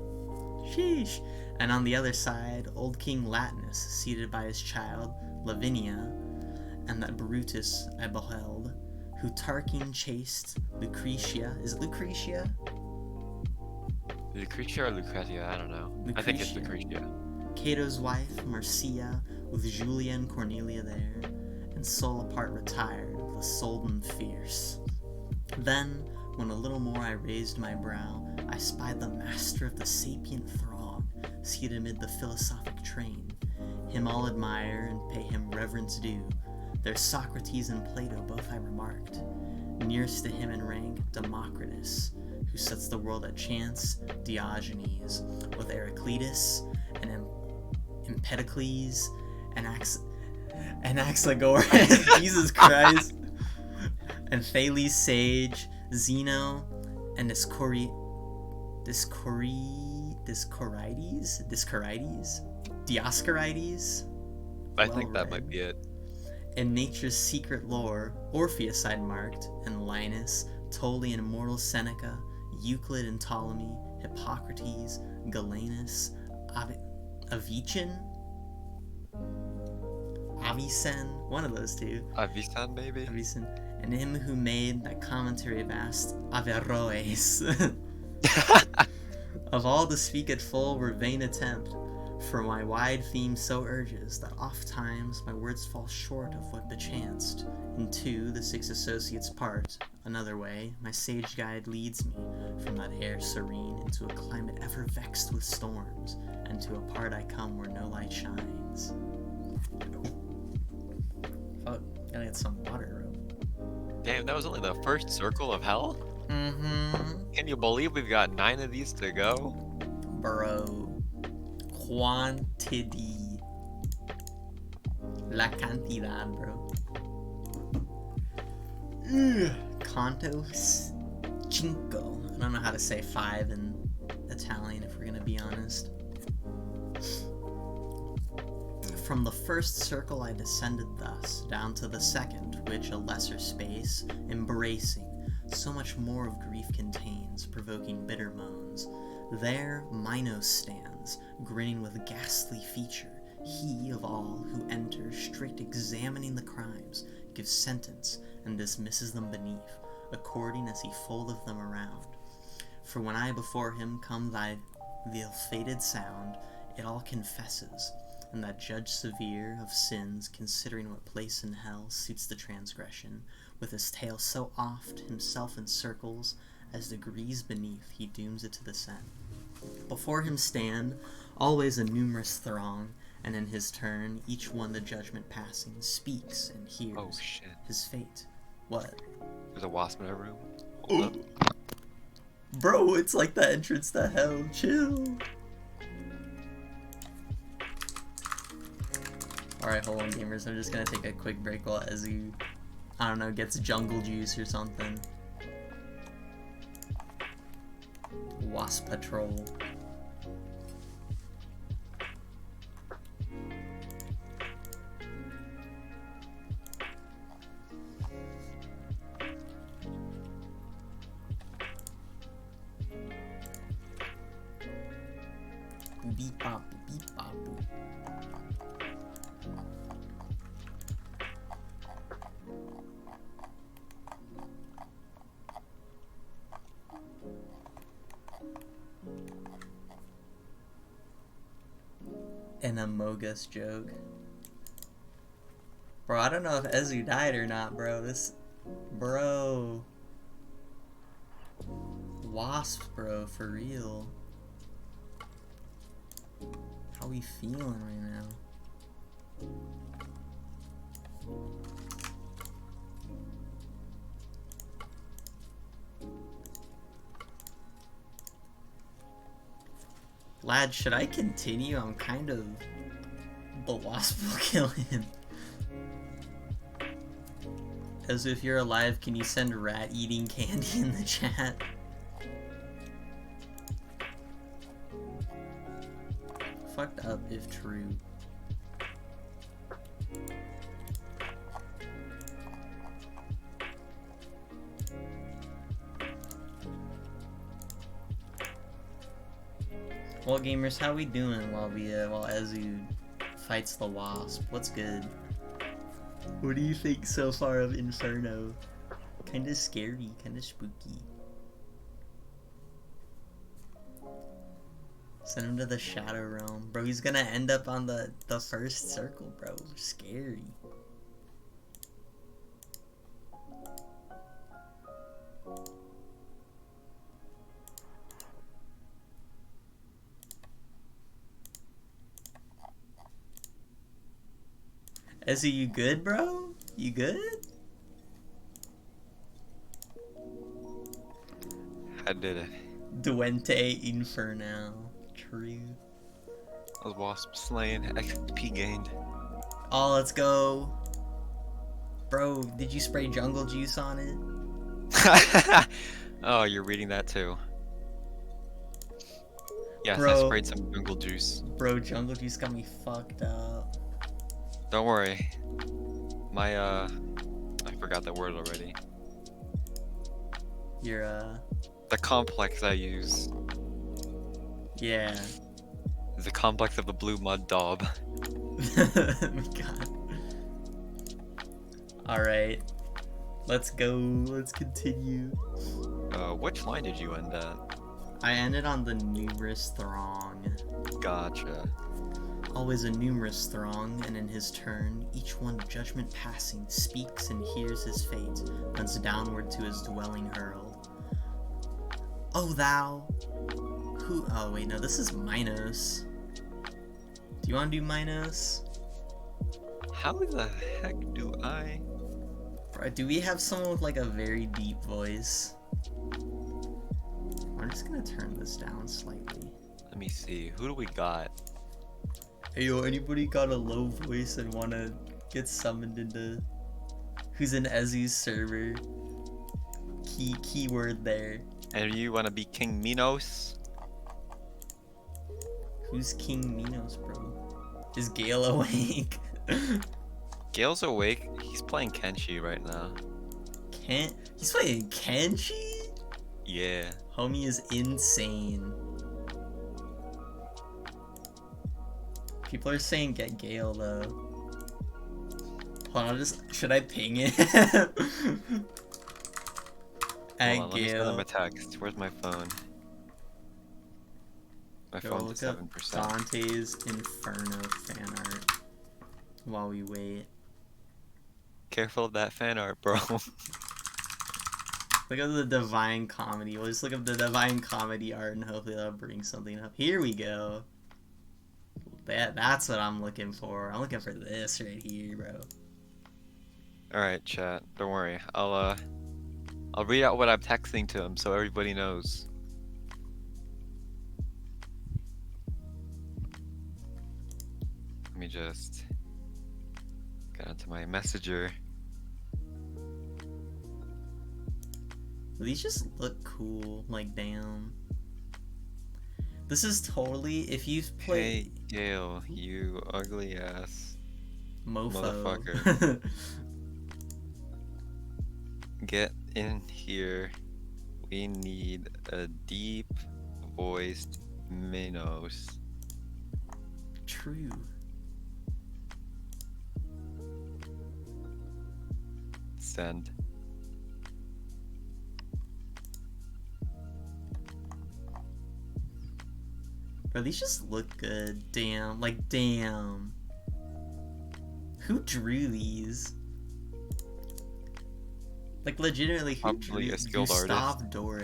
Speaker 1: Sheesh. And on the other side, old King Latinus, seated by his child, Lavinia, and that Brutus I beheld, who Tarquin chased Lucretia. Is it Lucretia?
Speaker 2: Lucretia or Lucretia? I don't know. I think it's Lucretia.
Speaker 1: Cato's wife, Marcia, with Julia and Cornelia there, and soul apart retired, the Soldan fierce. Then, when a little more I raised my brow, I spied the master of the sapient throng, seated amid the philosophic train. Him all admire and pay him reverence due. There's Socrates and Plato both I remarked. Nearest to him in rank, Democritus, who sets the world at chance, Diogenes, with Heraclitus and Empedocles and Anaxagoras, Jesus Christ, and Thales sage, Zeno, and Dioscorides,
Speaker 2: I think that might be it.
Speaker 1: In nature's secret lore, Orpheus I'd marked, and Linus, Tully and immortal Seneca, Euclid and Ptolemy, Hippocrates, Galenus, Avicen, one of those two.
Speaker 2: Avicen, maybe?
Speaker 1: Avicen. And him who made that commentary vast, Averroes. Of all to speak at full were vain attempt, for my wide theme so urges that oft times my words fall short of what bechanced. Into the 6 associates part, another way, my sage guide leads me from that air serene into a climate ever vexed with storms, and to a part I come where no light shines. Fuck, gotta get some water, bro.
Speaker 2: Damn, that was only the first circle of hell?
Speaker 1: Mm-hmm.
Speaker 2: Can you believe we've got 9 of these to go?
Speaker 1: Bro. Quantity. La cantidad, bro. Canto cinco. I don't know how to say 5 in Italian, if we're gonna be honest. From the first circle I descended thus, down to the second, which a lesser space, embracing, so much more of grief contains, provoking bitter moans. There Minos stands, grinning with ghastly feature. He of all who enters, strict examining the crimes, gives sentence and dismisses them beneath, according as he foldeth them around. For when I before him come thy ill-fated sound, it all confesses, and that judge severe of sins, considering what place in hell suits the transgression, with his tale so oft himself encircles, as degrees beneath he dooms it to the scent. Before him stand always a numerous throng, and in his turn each one the judgment passing speaks and hears
Speaker 2: Oh shit.
Speaker 1: his fate. What?
Speaker 2: There's a wasp in our room. Hold up.
Speaker 1: Bro, it's like the entrance to hell. Chill. Alright, hold on, gamers. I'm just gonna take a quick break while Ezzy, I don't know, gets jungle juice or something. Wasp Patrol. Beep bop, beep bop. An Amogus joke. Bro, I don't know if Ezu died or not, bro. Bro. Wasps, bro, for real. How we feeling right now? Lad, should I continue? I'm kind of... The wasp will kill him. As if you're alive, can you send rat eating candy in the chat? Fucked up if true. Well, gamers, how we doing while Ezu fights the wasp? What's good? What do you think so far of Inferno? Kinda scary, kinda spooky. Send him to the Shadow Realm. Bro, he's gonna end up on the first circle, bro. Scary. Ezzy, you good, bro? You good?
Speaker 2: I did it.
Speaker 1: Duente Inferno. True.
Speaker 2: Those wasps slain. XP gained.
Speaker 1: Oh, let's go. Bro, did you spray jungle juice on it?
Speaker 2: Oh, you're reading that too. Yes,
Speaker 1: Bro.
Speaker 2: I sprayed some jungle juice.
Speaker 1: Bro, jungle juice got me fucked up.
Speaker 2: Don't worry. My, I forgot that word already.
Speaker 1: You're,
Speaker 2: The complex I use
Speaker 1: yeah.
Speaker 2: is the complex of the blue mud daub.
Speaker 1: God. Alright. Let's go. Let's continue.
Speaker 2: Which line did you end at?
Speaker 1: I ended on the numerous throng.
Speaker 2: Gotcha.
Speaker 1: Always a numerous throng, and in his turn, each one judgment passing speaks and hears his fate, thence downward to his dwelling hurl. Oh thou! Who? Oh wait, no, this is Minos. Do you want to do Minos?
Speaker 2: How the heck do I?
Speaker 1: Bro, do we have someone with like a very deep voice? I'm just gonna turn this down slightly.
Speaker 2: Let me see. Who do we got?
Speaker 1: Hey yo, anybody got a low voice and wanna get summoned into... Who's in Ezzy's server? Keyword there.
Speaker 2: And you want to be King Minos?
Speaker 1: Who's King Minos, bro? Is Gale awake?
Speaker 2: Gale's awake. He's playing Kenshi right now.
Speaker 1: He's playing Kenshi?
Speaker 2: Yeah.
Speaker 1: Homie is insane. People are saying get Gale though. Hold on, should I ping it?
Speaker 2: Hold
Speaker 1: At
Speaker 2: on, let me send
Speaker 1: Gale.
Speaker 2: him a text. Where's my phone? My
Speaker 1: Yo,
Speaker 2: phone's
Speaker 1: look
Speaker 2: at
Speaker 1: up
Speaker 2: 7%.
Speaker 1: Dante's Inferno fan art while we wait.
Speaker 2: Careful of that fan art, bro.
Speaker 1: Look up the Divine Comedy. We'll just look up the Divine Comedy art and hopefully that'll bring something up. Here we go. That's what I'm looking for. I'm looking for this right here, bro.
Speaker 2: Alright, chat. Don't worry. I'll read out what I'm texting to him so everybody knows. Let me just get onto my messenger.
Speaker 1: These just look cool. Like, damn. This is totally, if you've
Speaker 2: Hey,
Speaker 1: played
Speaker 2: Gale, you ugly ass
Speaker 1: Mofo.
Speaker 2: motherfucker. Get in here. We need a deep voiced Minos.
Speaker 1: True.
Speaker 2: Send.
Speaker 1: Bro, these just look good. Damn. Like, damn. Who drew these? Like, legitimately, who
Speaker 2: Probably
Speaker 1: drew
Speaker 2: a skilled artist.
Speaker 1: Gustave Dore?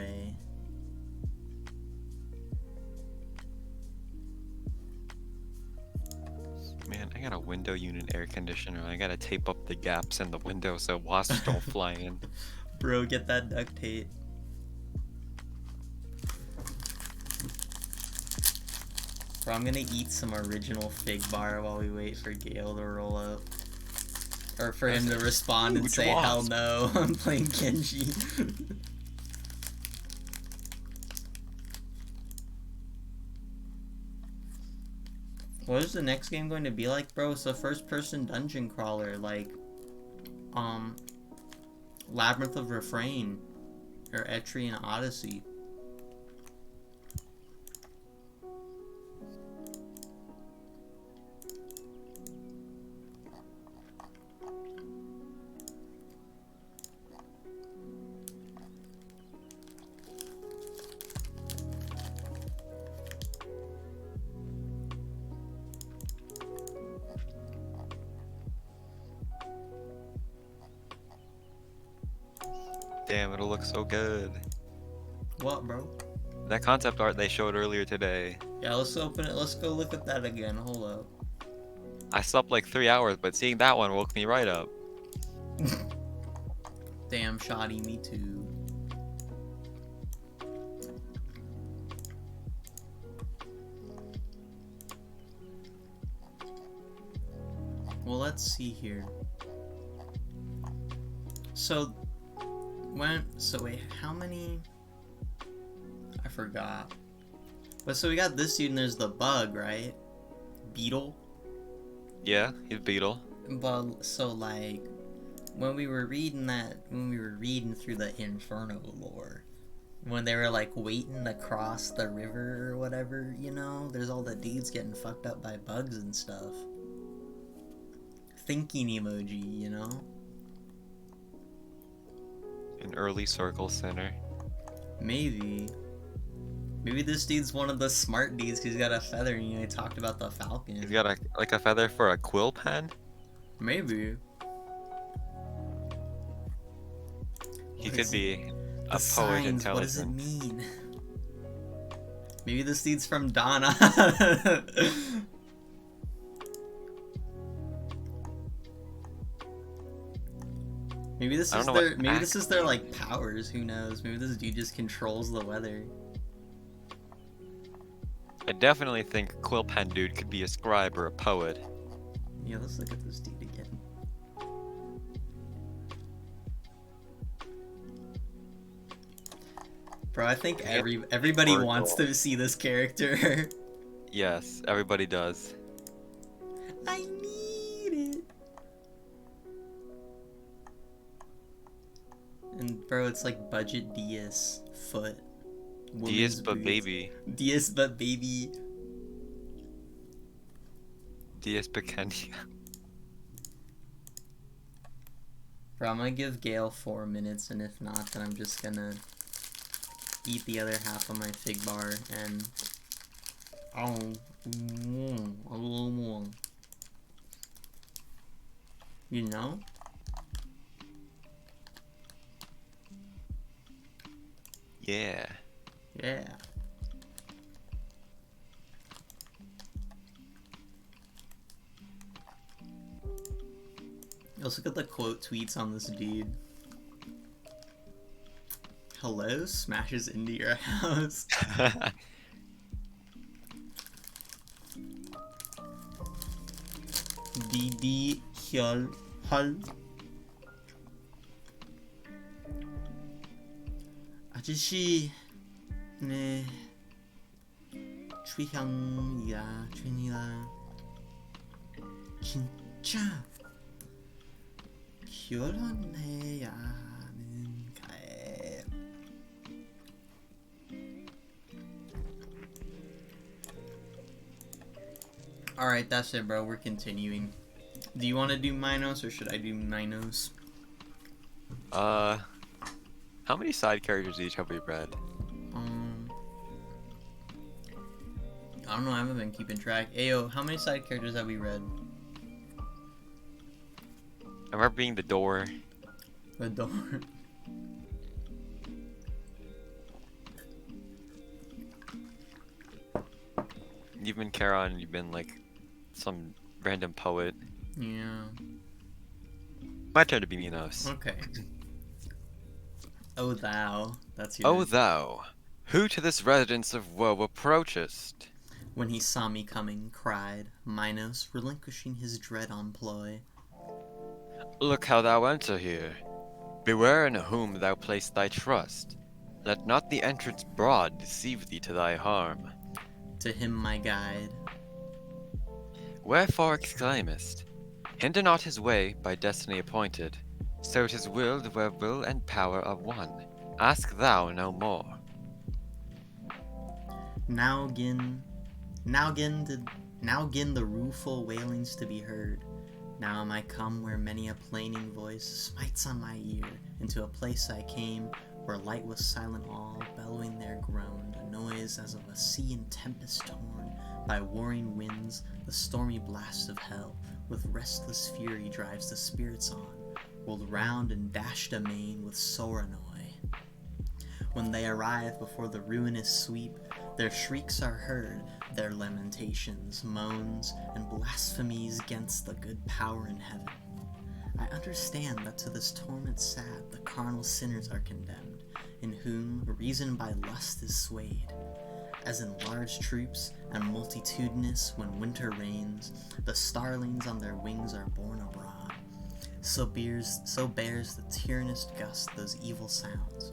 Speaker 2: Man, I got a window unit air conditioner. I gotta tape up the gaps in the window so wasps don't fly in.
Speaker 1: Bro, get that duct tape. Bro, I'm gonna eat some original fig bar while we wait for Gale to roll up. Or for him to respond and
Speaker 2: huge
Speaker 1: say, hell
Speaker 2: wasp.
Speaker 1: no, I'm playing Genji. What is the next game going to be like, bro? It's a first-person dungeon crawler, like, Labyrinth of Refrain, or Etrian Odyssey.
Speaker 2: Damn, it'll look so good.
Speaker 1: What, bro?
Speaker 2: That concept art they showed earlier today.
Speaker 1: Yeah, let's open it. Let's go look at that again. Hold up.
Speaker 2: I slept like 3 hours, but seeing that one woke me right up.
Speaker 1: Damn, shoddy, me too. Well, let's see here. So, wait, how many? I forgot. But so we got this dude and there's the bug, right? Beetle?
Speaker 2: Yeah, he's Beetle.
Speaker 1: But, so like, when we were reading through the Inferno lore, when they were like waiting to cross the river or whatever, you know, there's all the dudes getting fucked up by bugs and stuff. Thinking emoji, you know?
Speaker 2: An early circle center.
Speaker 1: Maybe. Maybe this dude's one of the smart dudes because he's got a feather, and you know, he talked about the falcon.
Speaker 2: He's got a feather for a quill pen.
Speaker 1: Maybe.
Speaker 2: He
Speaker 1: What
Speaker 2: could
Speaker 1: is
Speaker 2: be
Speaker 1: it?
Speaker 2: a
Speaker 1: The
Speaker 2: poet
Speaker 1: signs, what does it
Speaker 2: intelligent.
Speaker 1: mean? Maybe this dude's from Donna. Maybe this
Speaker 2: I
Speaker 1: is
Speaker 2: don't know
Speaker 1: their
Speaker 2: what
Speaker 1: maybe this is their
Speaker 2: accent
Speaker 1: like powers, who knows? Maybe this dude just controls the weather.
Speaker 2: I definitely think quill pen dude could be a scribe or a poet.
Speaker 1: Yeah, let's look at this dude again. Bro, I think everybody
Speaker 2: Or
Speaker 1: wants
Speaker 2: girl.
Speaker 1: to see this character.
Speaker 2: Yes, everybody does.
Speaker 1: I need it. And bro, it's like budget DS foot.
Speaker 2: DS
Speaker 1: Woman's
Speaker 2: but
Speaker 1: boots.
Speaker 2: baby.
Speaker 1: DS but baby.
Speaker 2: DS but Kenya.
Speaker 1: Bro, I'm gonna give Gale 4 minutes, and if not, then I'm just gonna eat the other half of my fig bar and A little more. You know?
Speaker 2: Yeah.
Speaker 1: Yeah. Let's look at the quote tweets on this dude. Hello, smashes into your house. DD Hyul Hul. 아저씨, 네, 취향이야, 춘이라 진짜 결혼해야 하는 가에. Alright, that's it, bro. We're continuing. Do you want to do Minos or should I do Minos?
Speaker 2: How many side characters each have we read?
Speaker 1: I don't know. I haven't been keeping track. Ayo, how many side characters have we read?
Speaker 2: I remember being the door.
Speaker 1: The door.
Speaker 2: You've been Charon, you've been like some random poet.
Speaker 1: Yeah.
Speaker 2: My turn to be Minos.
Speaker 1: Okay. Oh thou. That's your.
Speaker 2: O thou, who to this residence of woe approachest?
Speaker 1: When he saw me coming, cried Minos, relinquishing his dread employ.
Speaker 2: Look how thou enter here. Beware in whom thou place thy trust. Let not the entrance broad deceive thee to thy harm.
Speaker 1: To him my guide.
Speaker 2: Wherefore exclaimest? Hinder not his way by destiny appointed. So 'tis willed where will and power are one. Ask thou no more.
Speaker 1: Now gin the rueful wailings to be heard. Now am I come where many a plaining voice smites on my ear. Into a place I came, where light was silent all, bellowing there groaned, a noise as of a sea in tempest torn, by warring winds, the stormy blast of hell, with restless fury drives the spirits on, rolled round and dashed amain with sore annoy. When they arrive before the ruinous sweep, their shrieks are heard, their lamentations, moans, and blasphemies against the good power in heaven. I understand that to this torment sad the carnal sinners are condemned, in whom reason by lust is swayed. As in large troops and multitudinous when winter reigns, the starlings on their wings are borne abroad. So bears the tyrannous gust those evil sounds.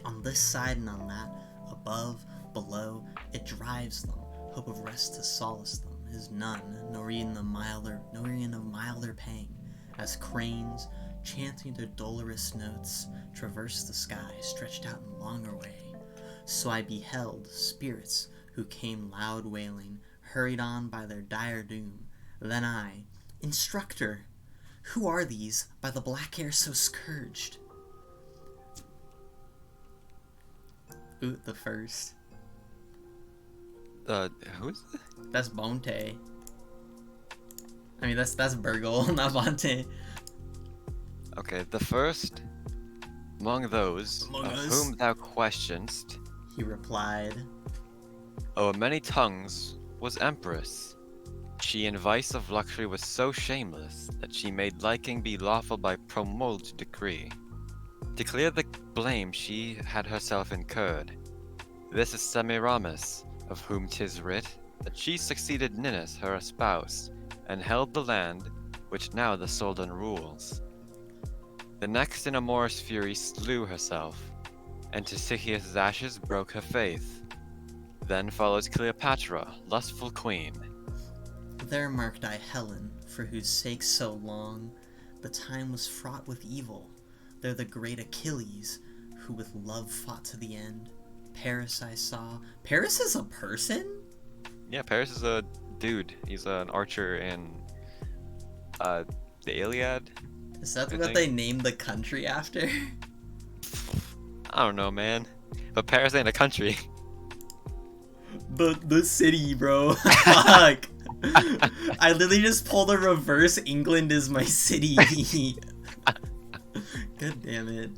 Speaker 1: On this side and on that, above, below, it drives them. Hope of rest to solace them is none, nor e'en of milder pang, as cranes, chanting their dolorous notes, traverse the sky, stretched out in longer way. So I beheld spirits who came loud wailing, hurried on by their dire doom. Then I, instructor, who are these by the black air so scourged? Ooh, the first.
Speaker 2: Who's that?
Speaker 1: That's Bonte. I mean, that's Burgle, not Bonte.
Speaker 2: Okay, the first among those
Speaker 1: Among
Speaker 2: of
Speaker 1: us.
Speaker 2: whom thou questionest,
Speaker 1: He replied,
Speaker 2: o'er many tongues, was Empress. She in vice of luxury was so shameless that she made liking be lawful by promulged decree. To clear the blame she had herself incurred. This is Semiramis, of whom 'tis writ that she succeeded Ninus her espouse, and held the land which now the Soldan rules. The next in amorous fury slew herself, and to Sychius' ashes broke her faith. Then follows Cleopatra, lustful queen.
Speaker 1: There marked I Helen, for whose sake so long the time was fraught with evil. There the great Achilles, who with love fought to the end. Paris I saw. Paris is a person?
Speaker 2: Yeah, Paris is a dude. He's an archer in the Iliad.
Speaker 1: Is that
Speaker 2: I
Speaker 1: what
Speaker 2: think-
Speaker 1: they named the country after?
Speaker 2: I don't know, man. But Paris ain't a country.
Speaker 1: The city, bro. Fuck. I literally just pulled a reverse England is my city. God damn it.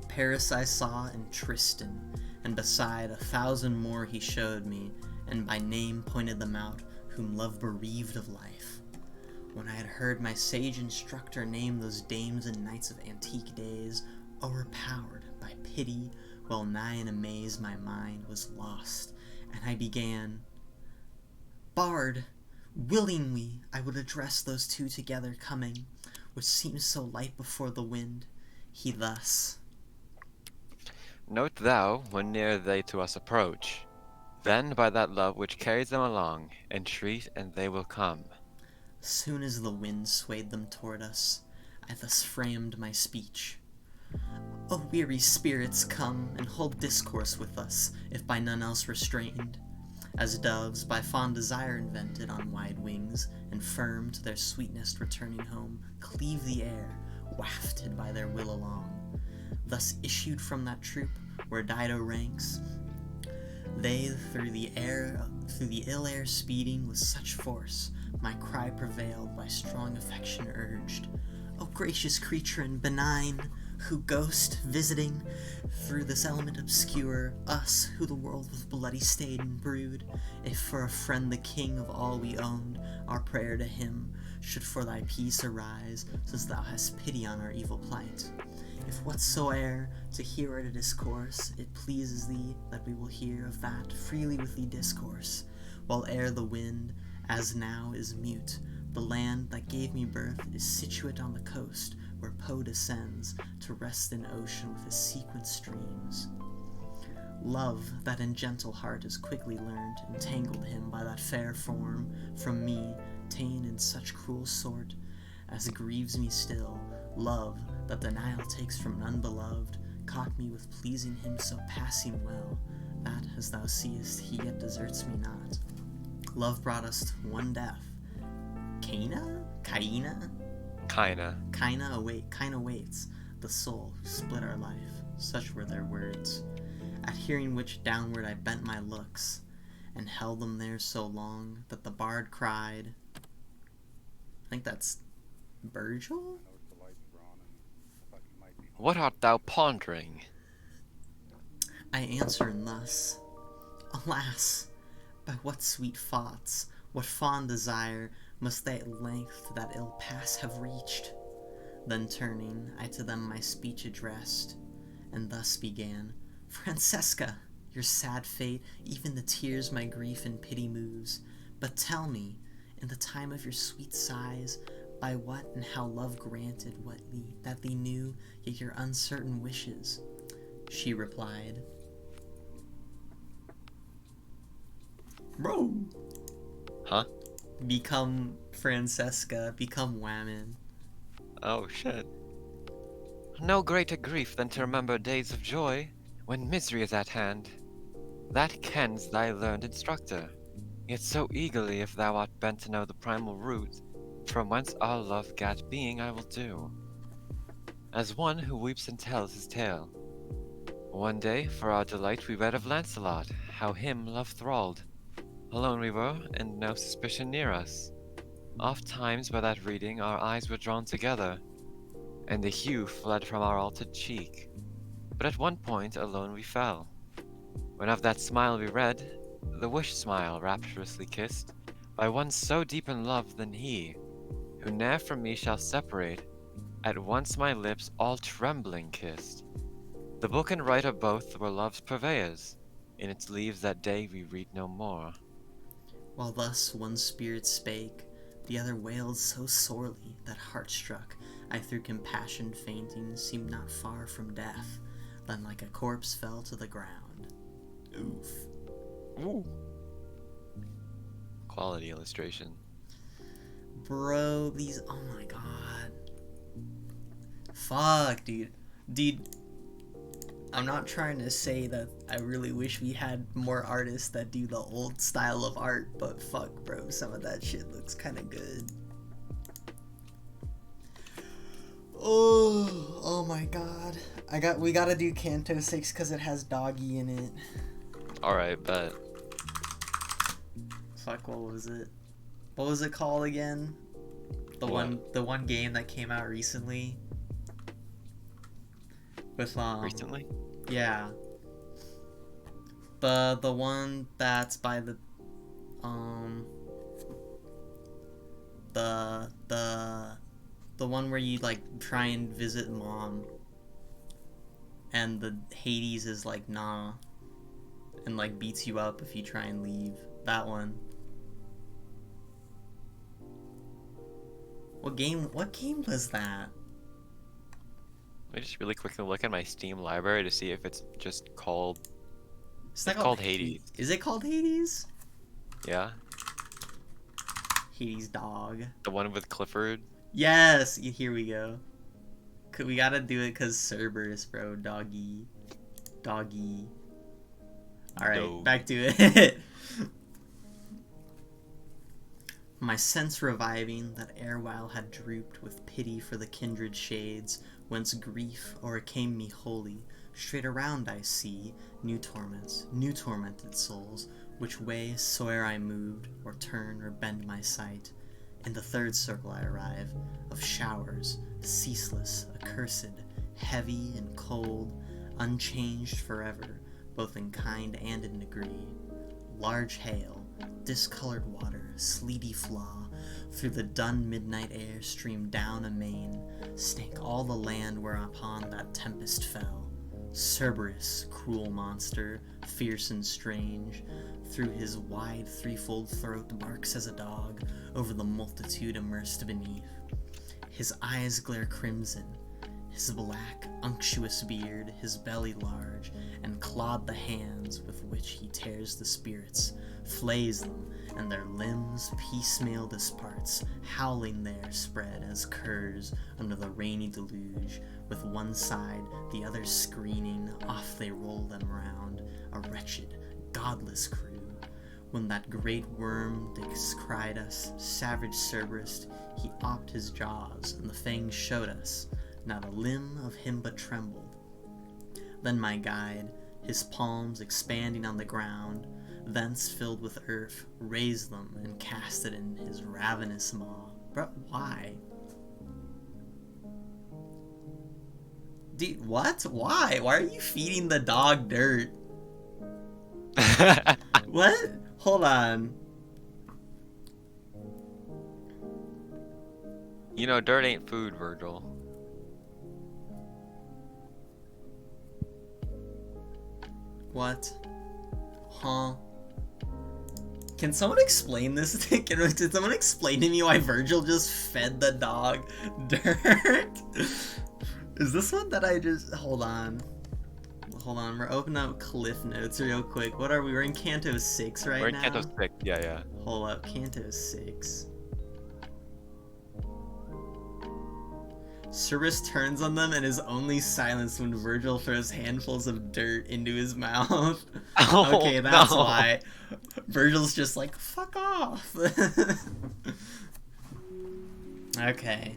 Speaker 1: Paris I saw and Tristan, and beside 1,000 more he showed me, and by name pointed them out, whom love bereaved of life. When I had heard my sage instructor name those dames and knights of antique days, overpowered by pity, well nigh in amaze my mind was lost, and I began, Bard, willingly I would address those two together coming, which seems so light before the wind. He thus,
Speaker 2: Note thou when near they to us approach. Then by that love which carries them along, entreat and they will come.
Speaker 1: soon as the wind swayed them toward us, I thus framed my speech. O weary spirits, come and hold discourse with us, if by none else restrained. As doves by fond desire invented on wide wings, and firm to their sweet nest returning home, cleave the air, wafted by their will along. Thus issued from that troop where Dido ranks, they through the ill air speeding with such force, my cry prevailed by strong affection urged. O gracious creature and benign, who ghost visiting through this element obscure us who the world with bloody stain imbrued, if for a friend the king of all we owned, our prayer to him should for thy peace arise, since thou hast pity on our evil plight. If whatsoe'er to hear at a discourse it pleases thee, that we will hear of that freely with thee discourse, while ere the wind, as now, is mute. The land that gave me birth is situate on the coast, where Po descends to rest in ocean with his sequent streams. Love, that in gentle heart is quickly learned, entangled him by that fair form, from me, ta'en in such cruel sort, as grieves me still. Love, that the Nile takes from none beloved, caught me with pleasing him so passing well, that, as thou seest, he yet deserts me not. Love brought us to one death. Kaina? Kaina waits, the soul who split our life. Such were their words. At hearing which downward I bent my looks, and held them there so long, that the bard cried, I think that's Virgil?
Speaker 2: What art thou pondering?
Speaker 1: I answer in thus, Alas, by what sweet thoughts, what fond desire, must they at length to that ill pass have reached? Then turning, I to them my speech addressed, and thus began, Francesca, your sad fate, even the tears my grief and pity moves. But tell me, in the time of your sweet sighs, by what and how love granted that thee knew, yet your uncertain wishes. She replied, Bro!
Speaker 2: Huh?
Speaker 1: Become Francesca, become Whammon.
Speaker 2: Oh shit. No greater grief than to remember days of joy, when misery is at hand. That kens thy learned instructor, yet so eagerly if thou art bent to know the primal root, from whence our love gat being I will do. As one who weeps and tells his tale. One day, for our delight, we read of Lancelot, how him love thralled. Alone we were, and no suspicion near us. Oft times by that reading our eyes were drawn together, and the hue fled from our altered cheek. But at one point alone we fell, when of that smile we read, the wish smile rapturously kissed, by one so deep in love than he, who ne'er from me shall separate, at once my lips all trembling kissed. The book and writer both were love's purveyors, in its leaves that day we read no more.
Speaker 1: While thus one spirit spake, the other wailed so sorely, that heart-struck, I through compassion fainting, seemed not far from death, then like a corpse fell to the ground. Oof.
Speaker 2: Ooh. Quality illustration.
Speaker 1: Bro, these, oh my god. Fuck, dude. Dude, I'm not trying to say that I really wish we had more artists that do the old style of art, but fuck, bro, some of that shit looks kind of good. Oh my god. We gotta do Canto 6 because it has doggy in it.
Speaker 2: Alright, bet.
Speaker 1: Fuck, what was it? What was it called again? The one game that came out recently. With
Speaker 2: Recently?
Speaker 1: Yeah. The one that's by the the one where you like try and visit mom and the Hades is like nah and like beats you up if you try and leave. That one. What game was that?
Speaker 2: Let me just really quickly look at my Steam library to see if it's just called...
Speaker 1: It's not
Speaker 2: called Hades.
Speaker 1: Is it called Hades?
Speaker 2: Yeah?
Speaker 1: Hades dog.
Speaker 2: The one with Clifford?
Speaker 1: Yes! Here we go. We gotta do it because Cerberus, bro. Doggy. Alright, back to it. My sense reviving that erewhile had drooped with pity for the kindred shades, whence grief o'ercame me wholly. Straight around I see new torments, new tormented souls, which way soe'er I moved, or turn, or bend my sight. In the third circle I arrive, of showers, ceaseless, accursed, heavy and cold, unchanged forever, both in kind and in degree. Large hail, discolored water, sleety flaw, through the dun midnight air streamed down amain, stank all the land whereupon that tempest fell. Cerberus, cruel monster, fierce and strange, through his wide threefold throat barks as a dog over the multitude immersed beneath. His eyes glare crimson, his black, unctuous beard, his belly large, and clawed the hands with which he tears the spirits, flays them, and their limbs piecemeal disparts, howling there spread as curs under the rainy deluge, with one side, the other screening, off they roll them round, a wretched, godless crew. When that great worm descried us, savage Cerberus, he opped his jaws, and the fangs showed us, not a limb of him but trembled. Then my guide, his palms expanding on the ground, thence filled with earth, raised them and cast it in his ravenous maw. But why? Dude, what? Why? Why are you feeding the dog dirt? What? Hold on.
Speaker 2: You know, dirt ain't food, Virgil.
Speaker 1: What? Huh? Can someone explain this? Did someone explain to me why Virgil just fed the dog dirt? Is this one that I just... Hold on, we're opening up Cliff Notes real quick. What are we? We're in Canto 6 right now?
Speaker 2: We're in Canto 6, yeah.
Speaker 1: Hold up, Canto 6. Cerberus turns on them and is only silenced when Virgil throws handfuls of dirt into his mouth.
Speaker 2: Oh,
Speaker 1: okay, that's
Speaker 2: no.
Speaker 1: why. Virgil's just like, fuck off. Okay.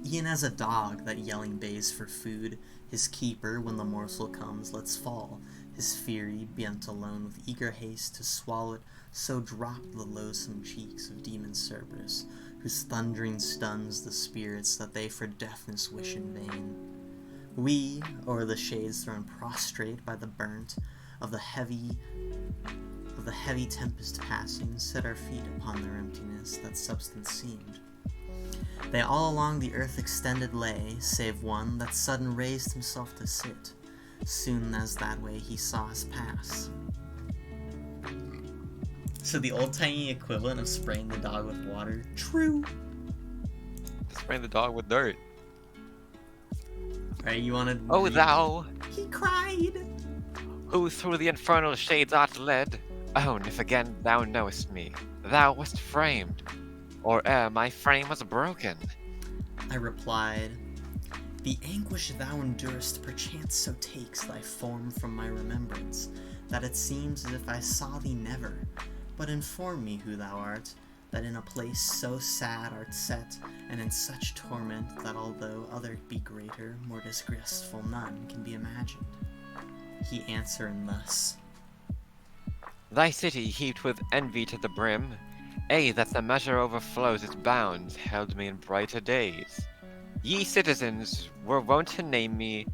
Speaker 1: E'en as a dog that yelling bays for food, his keeper, when the morsel comes, lets fall. His fury, bent alone with eager haste to swallow it, so dropped the loathsome cheeks of demon Cerberus, whose thundering stuns the spirits that they for deafness wish in vain. We, o'er the shades thrown prostrate by the burnt of the heavy tempest passing, set our feet upon their emptiness that substance seemed. They all along the earth extended lay, save one that sudden raised himself to sit, soon as that way he saw us pass. So the old-timey equivalent of spraying the dog with water? True!
Speaker 2: Spraying the dog with dirt.
Speaker 1: Alright, you wanna...
Speaker 2: Oh, thou,
Speaker 1: He cried!
Speaker 2: who through the infernal shades art led, own if again thou knowest me, thou wast framed, or ere my frame was broken.
Speaker 1: I replied, the anguish thou endurest perchance so takes thy form from my remembrance, that it seems as if I saw thee never. But inform me who thou art, that in a place so sad art set, and in such torment that although other be greater, more disgraceful none can be imagined. He answering thus.
Speaker 2: Thy city, heaped with envy to the brim, that the measure overflows its bounds, held me in brighter days. Ye citizens were wont to name me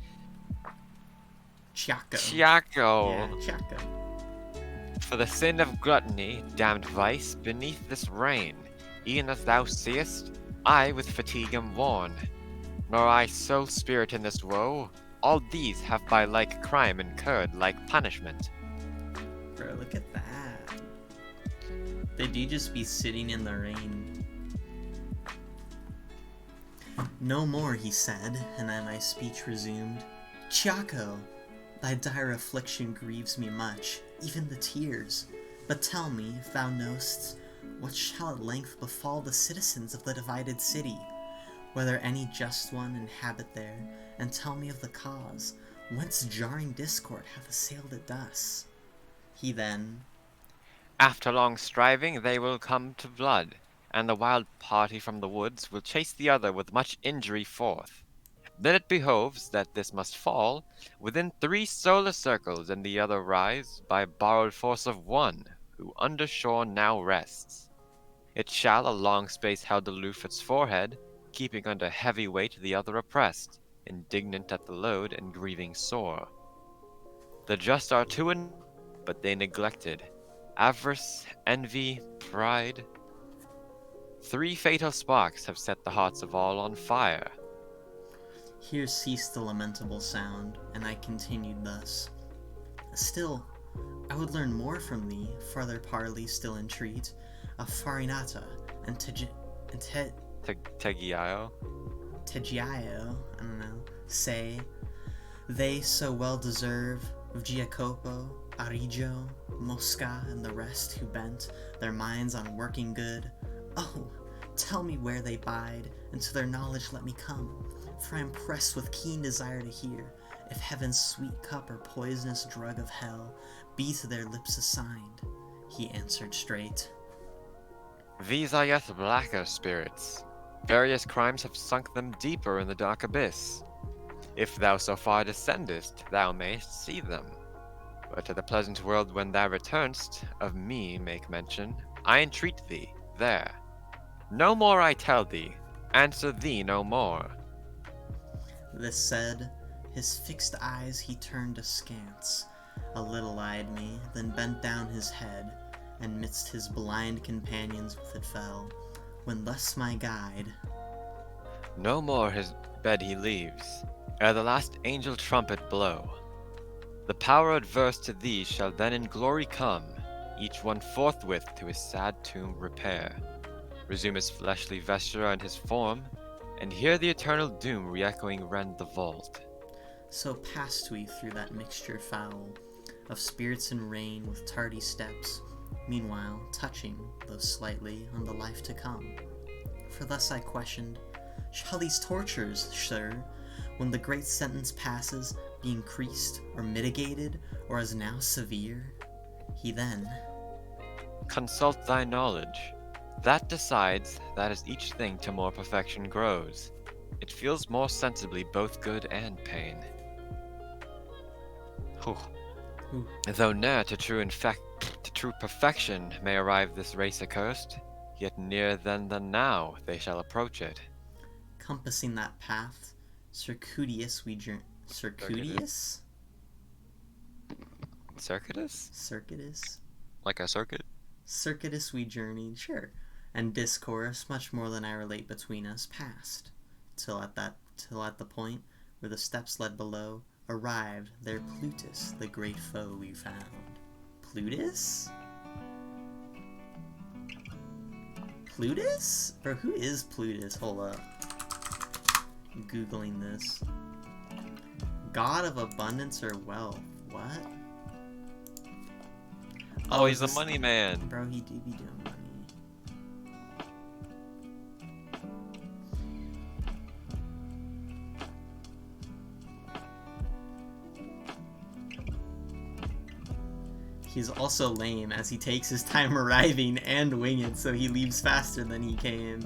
Speaker 1: Chiaco.
Speaker 2: Chiaco.
Speaker 1: Yeah, Chiaco.
Speaker 2: For the sin of gluttony, damned vice, beneath this reign, e'en as thou seest, I with fatigue am worn. Nor I sole spirit in this woe, all these have by like crime incurred like punishment.
Speaker 1: Bro, look at that. They do just be sitting in the rain. No more, he said, and then my speech resumed. Chiaco, thy dire affliction grieves me much, even the tears. But tell me, if thou know'st, what shall at length befall the citizens of the divided city? Whether any just one inhabit there, and tell me of the cause, whence jarring discord hath assailed it thus. He then,
Speaker 2: After long striving they will come to blood, and the wild party from the woods will chase the other with much injury forth. Then it behoves that this must fall within 3 solar circles, and the other rise by borrowed force of one, who under shore now rests. It shall a long space held aloof its forehead, keeping under heavy weight the other oppressed, indignant at the load and grieving sore. The just are two in, but they neglected, avarice, envy, pride. 3 fatal sparks have set the hearts of all on fire.
Speaker 1: here ceased the lamentable sound, and I continued thus. Still, I would learn more from thee, farther parley still entreat, of Farinata and
Speaker 2: Tegiao?
Speaker 1: Tegiaio, I don't know, say, they so well deserve, of Giacopo, Arigo, Mosca, and the rest who bent their minds on working good. Oh, tell me where they bide, and to their knowledge let me come, for I am pressed with keen desire to hear, if heaven's sweet cup or poisonous drug of hell be to their lips assigned. He answered straight.
Speaker 2: These are yet blacker spirits. Various crimes have sunk them deeper in the dark abyss. If thou so far descendest, thou mayst see them. But to the pleasant world when thou return'st, of me make mention, I entreat thee, there. No more I tell thee, answer thee no more.
Speaker 1: This said, his fixed eyes he turned askance, a little eyed me, then bent down his head, and midst his blind companions with it fell, when thus my guide,
Speaker 2: No more his bed he leaves, ere the last angel trumpet blow. The power adverse to thee shall then in glory come, each one forthwith to his sad tomb repair, resume his fleshly vesture and his form, and hear the eternal doom re-echoing rend the vault.
Speaker 1: so passed we through that mixture foul, of spirits and rain with tardy steps, meanwhile touching, though slightly, on the life to come. For thus I questioned, shall these tortures, sir, when the great sentence passes, be increased or mitigated, or as now severe? He then,
Speaker 2: Consult thy knowledge. That decides that as each thing to more perfection grows, it feels more sensibly both good and pain. Whew.
Speaker 1: Ooh.
Speaker 2: Though ne'er to true perfection may arrive this race accursed, yet nearer then than now they shall approach it.
Speaker 1: compassing that path, circuitous we Circuitous?
Speaker 2: Circuitous?
Speaker 1: Circuitous?
Speaker 2: Like a circuit?
Speaker 1: Circuitous we journeyed, sure, and discourse much more than I relate between us passed, till at the point where the steps led below, arrived there Plutus, the great foe we found. Plutus? Plutus? Bro, who is Plutus? Hold up. I'm Googling this. God of abundance or wealth. What?
Speaker 2: Oh, he's
Speaker 1: this-
Speaker 2: the money man.
Speaker 1: Bro, he do be doing money. He's also lame, as he takes his time arriving and winged, so he leaves faster than he came.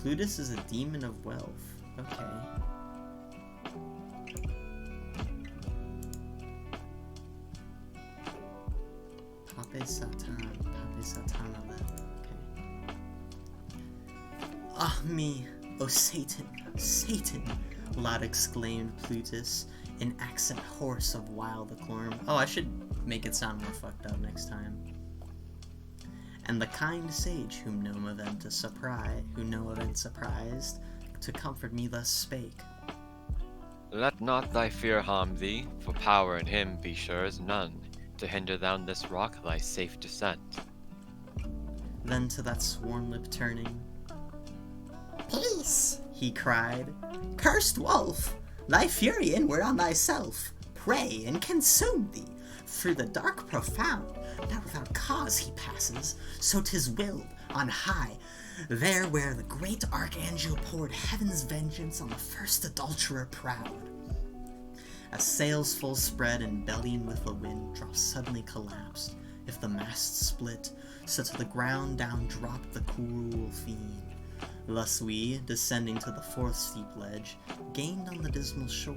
Speaker 1: Plutus is a demon of wealth. Okay. Pape Satan of it. Okay. Ah me, oh Satan, Satan! Loud exclaimed Plutus, in accent hoarse of wild alarm. Oh, I should make it sound more fucked up next time. And the kind sage whom no event surprised, to comfort me thus spake.
Speaker 2: Let not thy fear harm thee, for power in him, be sure, is none, to hinder down this rock thy safe descent.
Speaker 1: Then to that sworn lip turning,
Speaker 4: Peace!
Speaker 1: he cried, Cursed wolf! Thy fury inward on thyself, pray and consume thee, through the dark profound, not without cause he passes, so 'tis willed, on high, there where the great archangel poured heaven's vengeance on the first adulterer proud. As sails full spread and bellying with the wind, drops suddenly collapsed, if the masts split, so to the ground down dropped the cruel fiend. Thus we, descending to the fourth steep ledge, gained on the dismal shore,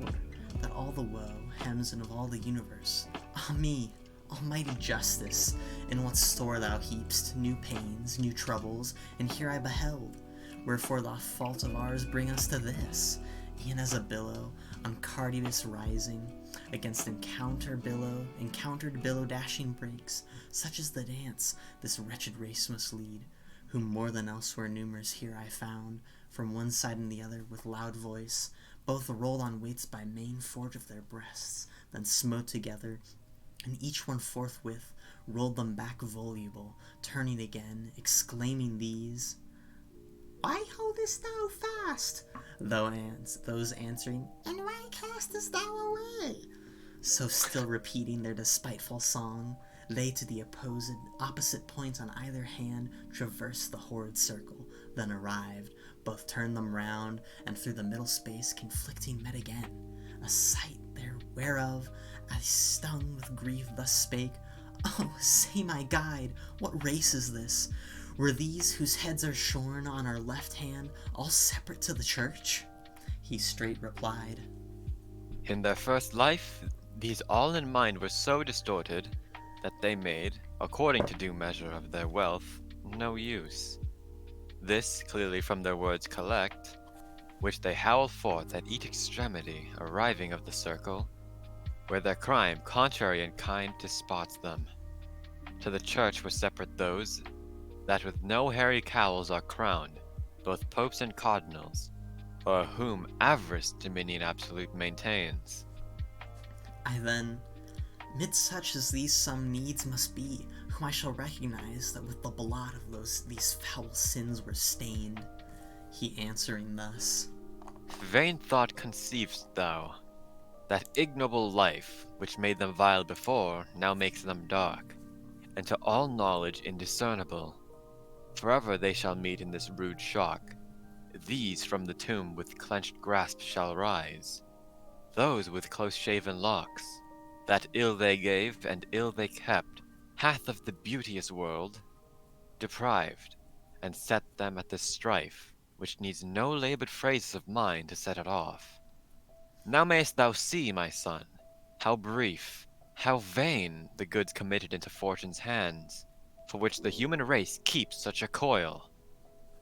Speaker 1: that all the woe hems in of all the universe. Ah me, almighty justice, in what store thou heapst, new pains, new troubles, and here I beheld. Wherefore the fault of ours bring us to this, e'en as a billow, on Cardivis rising, against encountered billow dashing breaks, such is the dance this wretched race must lead, whom more than elsewhere numerous here I found, from one side and the other with loud voice, both rolled on weights by main forge of their breasts, then smote together, and each one forthwith rolled them back voluble, turning again, exclaiming these, Why holdest thou fast? Those answering, And why castest thou away? So still repeating their despiteful song, they to the opposite points on either hand traversed the horrid circle, then arrived, both turned them round, and through the middle space conflicting met again. A sight there whereof I stung with grief thus spake, Oh, say my guide, what race is this? Were these whose heads are shorn on our left hand all separate to the church? He straight replied,
Speaker 2: In their first life, these all in mind were so distorted, that they made, according to due measure of their wealth, no use. This clearly from their words collect, which they howl forth at each extremity arriving of the circle, where their crime contrary in kind dispots them. To the church were separate those that with no hairy cowls are crowned, both popes and cardinals, o'er whom avarice dominion absolute maintains.
Speaker 1: I then, mid such as these some needs must be, whom I shall recognize that with the blood of these foul sins were stained. He answering thus,
Speaker 2: Vain thought conceiv'st thou, that ignoble life, which made them vile before, now makes them dark, and to all knowledge indiscernible. Forever they shall meet in this rude shock. These from the tomb with clenched grasp shall rise, those with close-shaven locks. That ill they gave, and ill they kept, hath of the beauteous world deprived, and set them at this strife, which needs no labored phrases of mine to set it off. Now mayst thou see, my son, how brief, how vain the goods committed into fortune's hands, for which the human race keeps such a coil.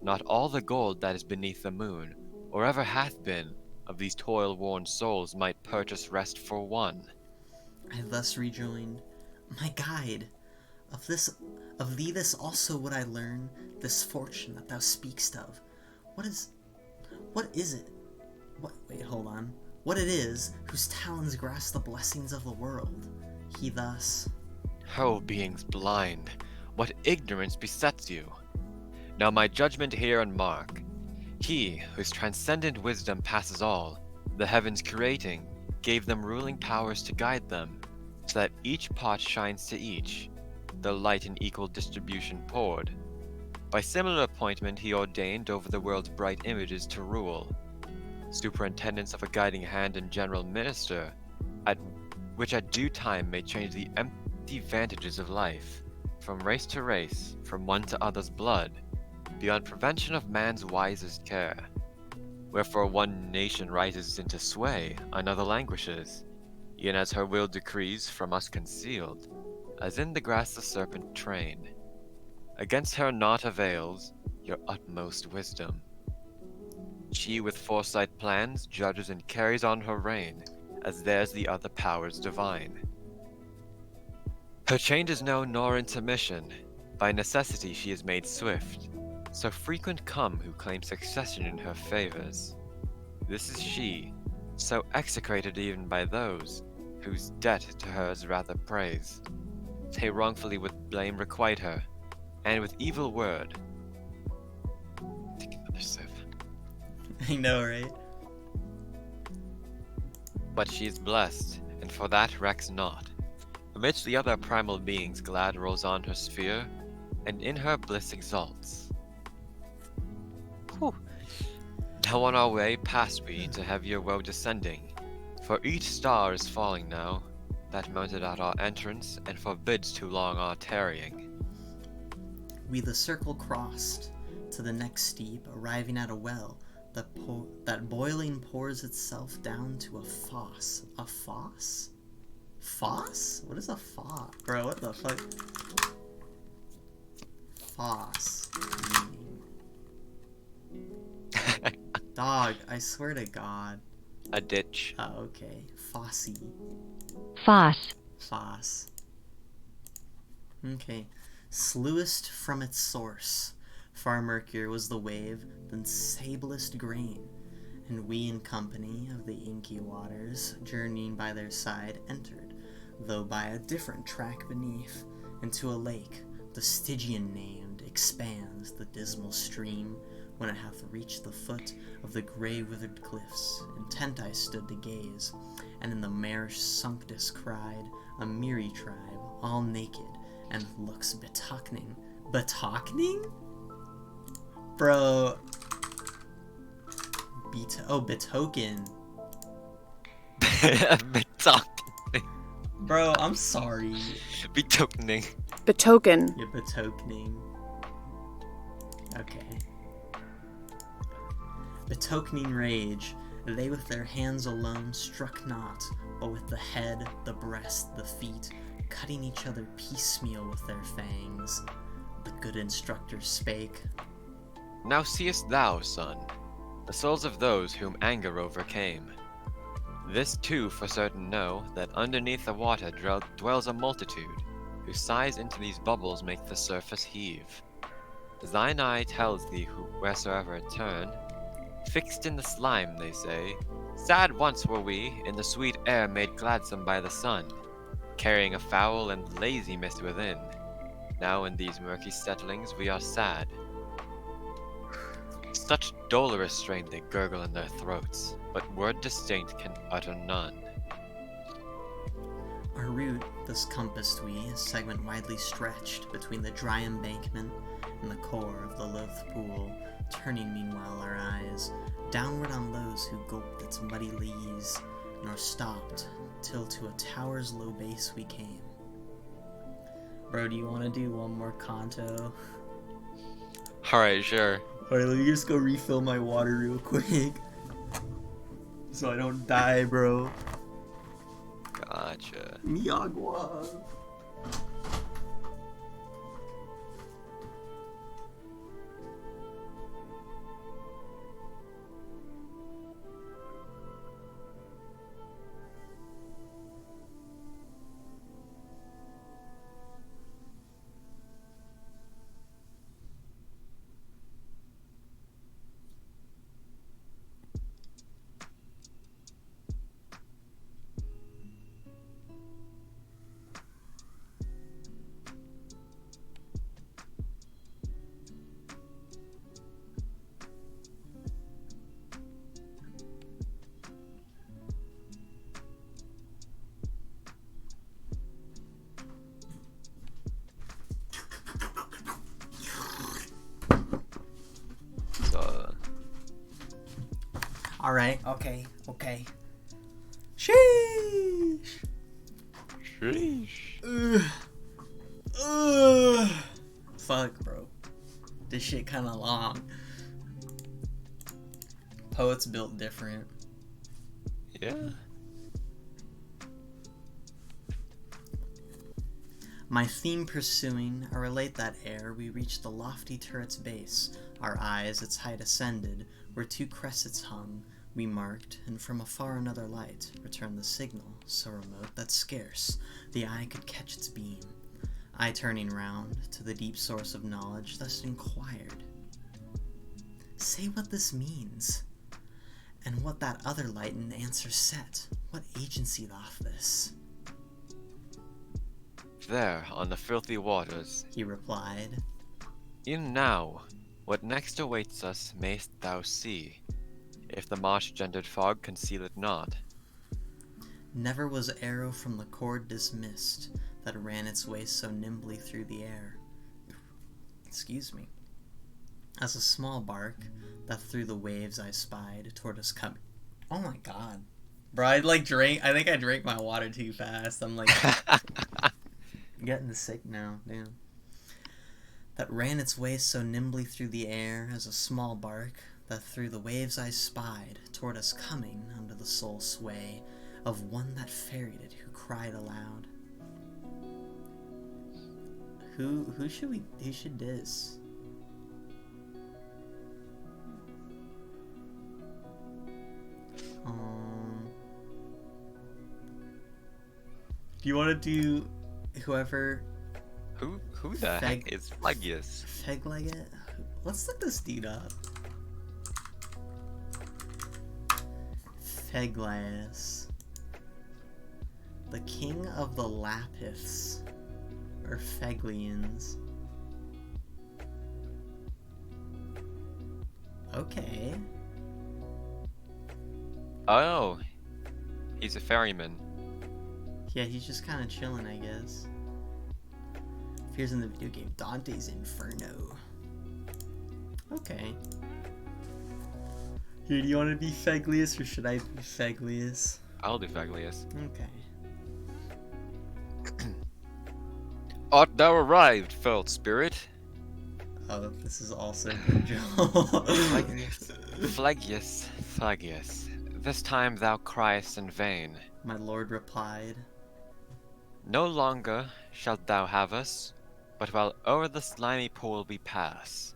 Speaker 2: Not all the gold that is beneath the moon, or ever hath been, of these toil-worn souls might purchase rest for one.
Speaker 1: I thus rejoined, My guide, of thee this also would I learn, this fortune that thou speakst of. What is it? What it is, whose talons grasp the blessings of the world. He thus,
Speaker 2: O beings blind, what ignorance besets you! Now my judgment hear and mark. He, whose transcendent wisdom passes all, the heavens creating, gave them ruling powers to guide them, so that each pot shines to each, the light in equal distribution poured, By similar appointment he ordained over the world's bright images to rule, superintendents of a guiding hand and general minister, which at due time may change the empty vantages of life, from race to race, from one to other's blood, beyond prevention of man's wisest care. Wherefore one nation rises into sway, another languishes, e'en as her will decrees, from us concealed, as in the grass the serpent train. Against her naught avails your utmost wisdom. She with foresight plans, judges, and carries on her reign, as theirs the other powers divine. Her changes know nor intermission, by necessity she is made swift, so frequent come who claim succession in her favors. This is she, so execrated even by those whose debt to her is rather praise. They wrongfully with blame requite her, and with evil word. Take another sip.
Speaker 1: I know, right?
Speaker 2: But she is blessed, and for that recks not. Amidst the other primal beings glad rolls on her sphere, and in her bliss exalts. Whew. Now on our way pass we to heavier woe descending, for each star is falling now, that mounted at our entrance, and forbids too long our tarrying.
Speaker 1: We the circle crossed to the next steep, arriving at a well that boiling pours itself down to a foss. A foss? Foss? What is a foss? Bro, what the fuck? Foss. Dog, I swear to God.
Speaker 2: A ditch.
Speaker 1: Oh, okay. Fossy.
Speaker 5: Foss.
Speaker 1: Foss. Okay. Slewest from its source, far murkier was the wave than sablest grain, and we in company of the inky waters, journeying by their side, entered, though by a different track beneath, into a lake, the Stygian named, expands the dismal stream, when it hath reached the foot of the grey withered cliffs. Intent I stood to gaze, and in the marish sunk descried a Miri tribe, all naked, and looks betokening. Betokening? Bro. Betoken.
Speaker 2: Betokening.
Speaker 1: Bro, I'm sorry.
Speaker 2: Betokening.
Speaker 5: Betoken.
Speaker 1: You're betokening. Okay. Betokening rage, they with their hands alone struck not, but with the head, the breast, the feet, cutting each other piecemeal with their fangs. The good instructor spake.
Speaker 2: Now seest thou, son, the souls of those whom anger overcame. This too for certain know, that underneath the water dwells a multitude, whose sighs into these bubbles make the surface heave. Thine eye tells thee wheresoever it turn, fixed in the slime, they say, sad once were we, in the sweet air made gladsome by the sun, carrying a foul and lazy mist within. Now in these murky settlings we are sad. Such dolorous strain they gurgle in their throats, but word distinct can utter none.
Speaker 1: Our route, thus compassed we, a segment widely stretched between the dry embankment and the core of the loath pool, turning meanwhile our eyes downward on those who gulped its muddy lees, nor stopped till to a tower's low base we came. Bro, do you want to do one more canto?
Speaker 2: Alright, sure.
Speaker 1: Alright, let me just go refill my water real quick. So I don't die, bro.
Speaker 2: Gotcha.
Speaker 1: Mi agua. Alright, okay. Sheesh!
Speaker 2: Sheesh.
Speaker 1: Ugh. Fuck, bro. This shit kinda long. Poets built different.
Speaker 2: Yeah.
Speaker 1: My theme pursuing, I relate that ere we reached the lofty turret's base, our eyes its height ascended, where two cressets hung, we marked, and from afar another light returned the signal, so remote that scarce the eye could catch its beam. I turning round to the deep source of knowledge, thus inquired, say what this means, and what that other light in answer set, what agency doth this?
Speaker 2: There, on the filthy waters,
Speaker 1: He replied,
Speaker 2: e'en now, what next awaits us mayst thou see, if the marsh-gendered fog conceal it not.
Speaker 1: never was arrow from the cord dismissed, that ran its way so nimbly through the air. Excuse me. As a small bark, that through the waves I spied, toward us coming. Oh my god. Bro, I think I drank my water too fast. I'm like, getting sick now, damn. That ran its way so nimbly through the air, as a small bark, that through the waves I spied, toward us coming, under the sole sway of one that ferried it, who cried aloud. Who should diss? Do you want to do whoever?
Speaker 2: Who the heck is Flegius?
Speaker 1: Fegleget? Let's look this dude up. Fegleus. The king of the Lapiths. Or Feglians. Okay.
Speaker 2: Oh, he's a ferryman.
Speaker 1: Yeah, he's just kind of chilling, I guess. Appears in the video game Dante's Inferno. Okay. Here, do you want to be Feglius or should I be Feglius?
Speaker 2: I'll do Feglius.
Speaker 1: Okay.
Speaker 2: Art thou arrived, felt spirit?
Speaker 1: Oh, this is also good, Joel.
Speaker 2: Flegius, this time thou criest in vain.
Speaker 1: My lord replied.
Speaker 2: No longer shalt thou have us, but while o'er the slimy pool we pass.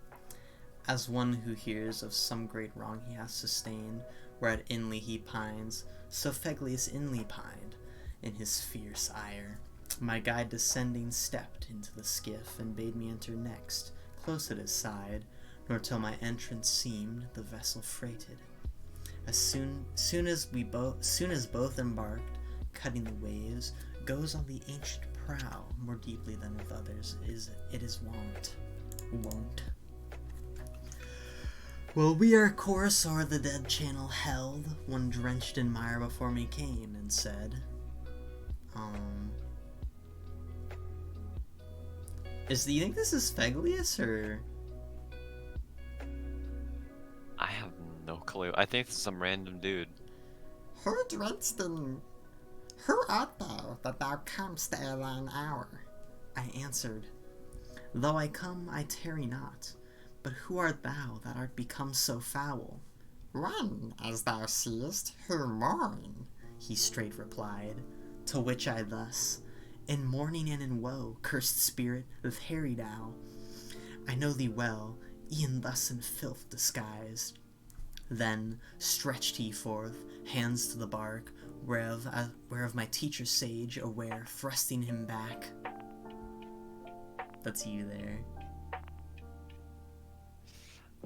Speaker 1: As one who hears of some great wrong he has sustained, where at inly he pines, so Feglius inly pined, in his fierce ire. My guide descending stepped into the skiff, and bade me enter next, close at his side, nor till my entrance seemed the vessel freighted. As soon as both embarked, cutting the waves, goes on the ancient prow, more deeply than with others it is wont. Well, we our course o'er the dead channel held, one drenched in mire before me came, and said, do you think this is Feglius, or?
Speaker 2: I have no clue. I think it's some random dude.
Speaker 4: Who art thou that thou comest ere thine hour?
Speaker 1: I answered, though I come, I tarry not, but who art thou that art become so foul?
Speaker 4: One, as thou seest, who mourn.
Speaker 1: He straight replied, to which I thus, in mourning and in woe, cursed spirit of harried owl, I know thee well, e'en thus in filth disguised. Then stretched he forth, hands to the bark, whereof my teacher sage, aware, thrusting him back. That's you there.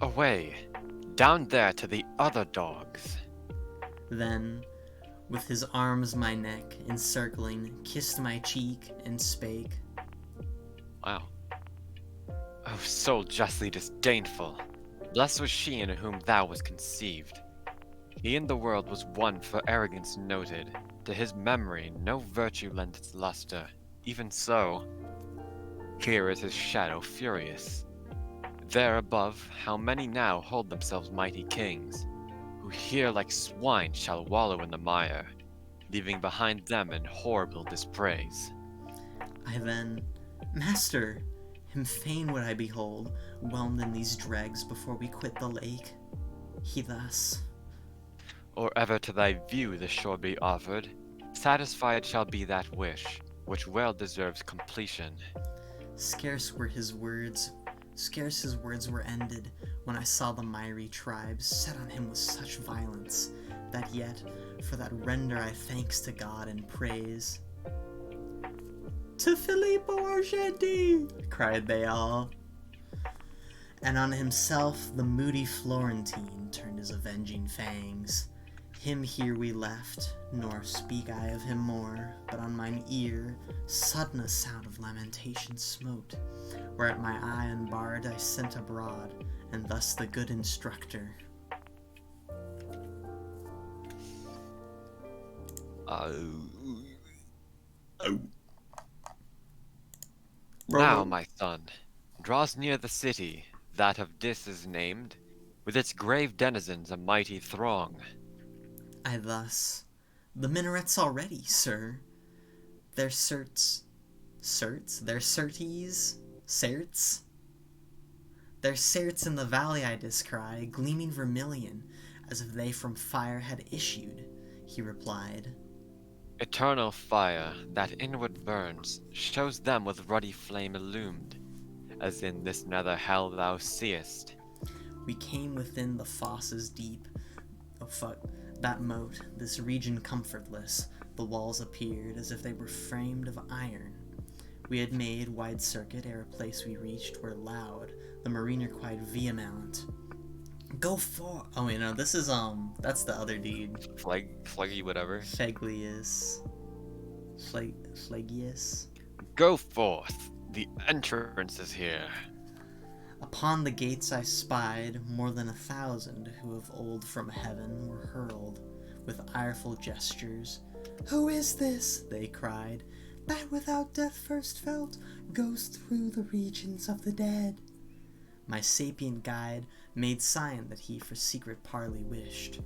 Speaker 2: Away, down there to the other dogs.
Speaker 1: Then, with his arms my neck encircling, kissed my cheek, and spake.
Speaker 2: Wow. Oh, soul justly disdainful. Blessed was she in whom thou was conceived. He in the world was one for arrogance noted. To his memory no virtue lent its luster. Even so, here is his shadow furious. There above, how many now hold themselves mighty kings, who here like swine shall wallow in the mire, leaving behind them in horrible dispraise.
Speaker 1: I then, Master, him fain would I behold, whelmed in these dregs before we quit the lake. He thus,
Speaker 2: Or ever to thy view the shore be offered, satisfied shall be that wish, which well deserves completion.
Speaker 1: Scarce his words were ended, when I saw the miry tribes set on him with such violence, that yet, for that render I thanks to God and praise. To Filippo Argenti! Cried they all. And on himself the moody Florentine turned his avenging fangs. Him here we left, nor speak I of him more, but on mine ear sudden a sound of lamentation smote, whereat my eye unbarred I sent abroad, and thus the good instructor.
Speaker 2: Now, my son, draws near the city, that of Dis is named, with its grave denizens a mighty throng.
Speaker 1: I thus, the minarets already, sir. Their certs, their certes, their certs in the valley I descry, gleaming vermilion, as if they from fire had issued, he replied.
Speaker 2: Eternal fire, that inward burns, shows them with ruddy flame illumed, as in this nether hell thou seest.
Speaker 1: We came within the fosses deep, that moat, this region comfortless, the walls appeared as if they were framed of iron. We had made wide circuit ere a place we reached where loud, the mariner cried vehement, Go for— Oh wait, no, this is, that's the other dude.
Speaker 2: Flaggy whatever.
Speaker 1: Pheglius. Phegius.
Speaker 2: Go forth, the entrance is here.
Speaker 1: Upon the gates I spied more than 1,000 who of old from heaven were hurled, with ireful gestures. Who is this, they cried, that without death first felt, goes through the regions of the dead? My sapient guide made sign that he for secret parley wished,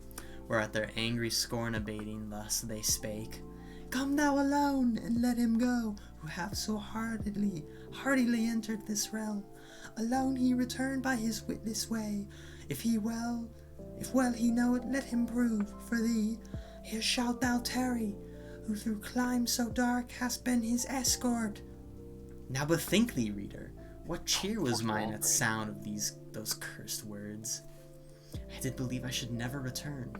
Speaker 1: whereat their angry scorn abating, thus they spake. Come thou alone, and let him go, who hath so hardily entered this realm. Alone he returned by his witless way. If well he know it, let him prove. For thee, here shalt thou tarry, who through climes so dark hast been his escort. Now bethink thee, reader, what cheer was mine at sound of those cursed words. I did believe I should never return.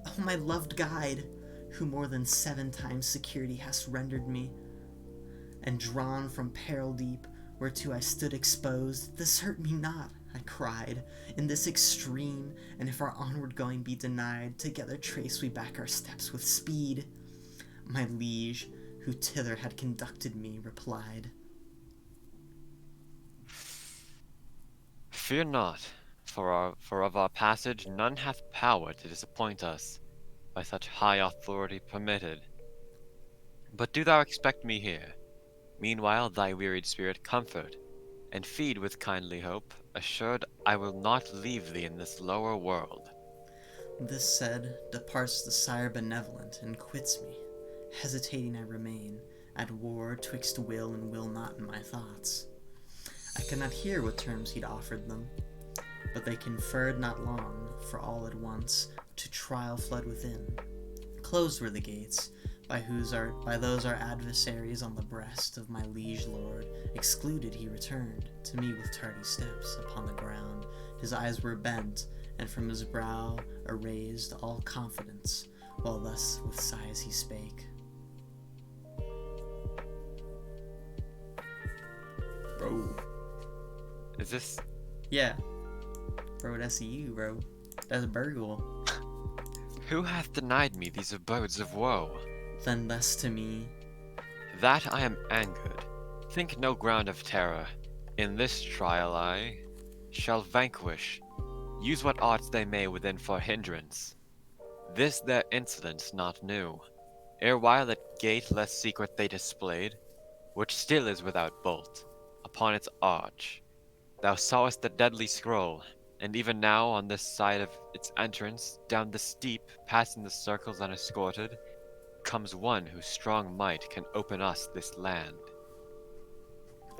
Speaker 1: Oh, my loved guide, who more than 7 times security hast rendered me, and drawn from peril deep, whereto I stood exposed, desert me not, I cried, in this extreme, and if our onward going be denied, together trace we back our steps with speed. My liege, who thither had conducted me, replied,
Speaker 2: Fear not, for of our passage none hath power to disappoint us, by such high authority permitted. But do thou expect me here. Meanwhile thy wearied spirit comfort, and feed with kindly hope, assured I will not leave thee in this lower world.
Speaker 1: This said, departs the sire benevolent, and quits me. Hesitating I remain, at war twixt will and will not in my thoughts. I could not hear what terms he'd offered them, but they conferred not long, for all at once to trial fled within. Closed were the gates, by those our adversaries on the breast of my liege lord. Excluded he returned, to me with tardy steps, upon the ground. His eyes were bent, and from his brow erased all confidence, while thus with sighs he spake. Bro.
Speaker 2: Is this...
Speaker 1: Yeah. Bro, that's you, bro. That's Burgle.
Speaker 2: Who hath denied me these abodes of woe?
Speaker 1: Then thus to me,
Speaker 2: That I am angered. Think no ground of terror. In this trial I shall vanquish. Use what arts they may within for hindrance. This their insolence not new. Erewhile at gate less secret they displayed, which still is without bolt. Upon its arch, thou sawest the deadly scroll. And even now, on this side of its entrance, down the steep, passing the circles unescorted, comes one whose strong might can open us this land.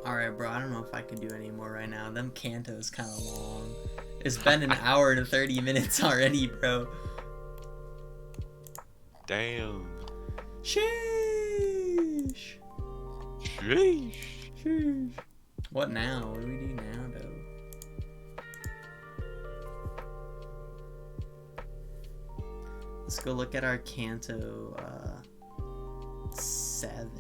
Speaker 1: Alright, bro, I don't know if I can do any more right now. Them cantos kind of long. It's been an hour and 30 minutes already, bro.
Speaker 2: Damn.
Speaker 1: Sheesh.
Speaker 2: Sheesh.
Speaker 1: Sheesh. What now? What do we do now, though? Let's go look at our Canto 7.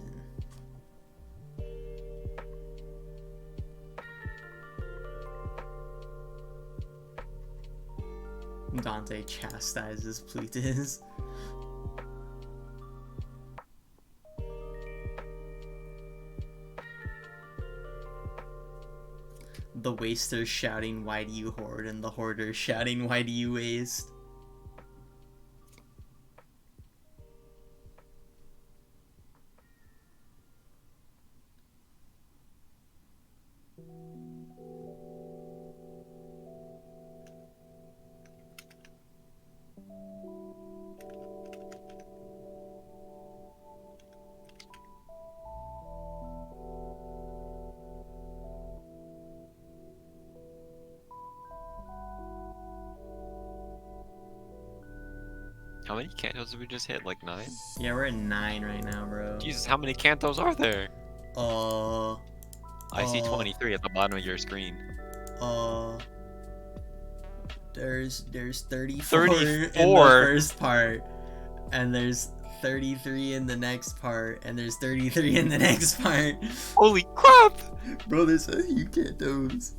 Speaker 1: Dante chastises Plutus. The waster's shouting, "Why do you hoard?" and the hoarder's shouting, "Why do you waste?"
Speaker 2: How many cantos did we just hit? Like 9?
Speaker 1: Yeah, we're at 9 right now, bro.
Speaker 2: Jesus, how many cantos are there? I see 23 at the bottom of your screen.
Speaker 1: There's 34 in the
Speaker 2: 34?
Speaker 1: first part, and there's 33 in the next part, and there's 33 in the next part.
Speaker 2: Holy crap!
Speaker 1: Bro, there's a few cantos.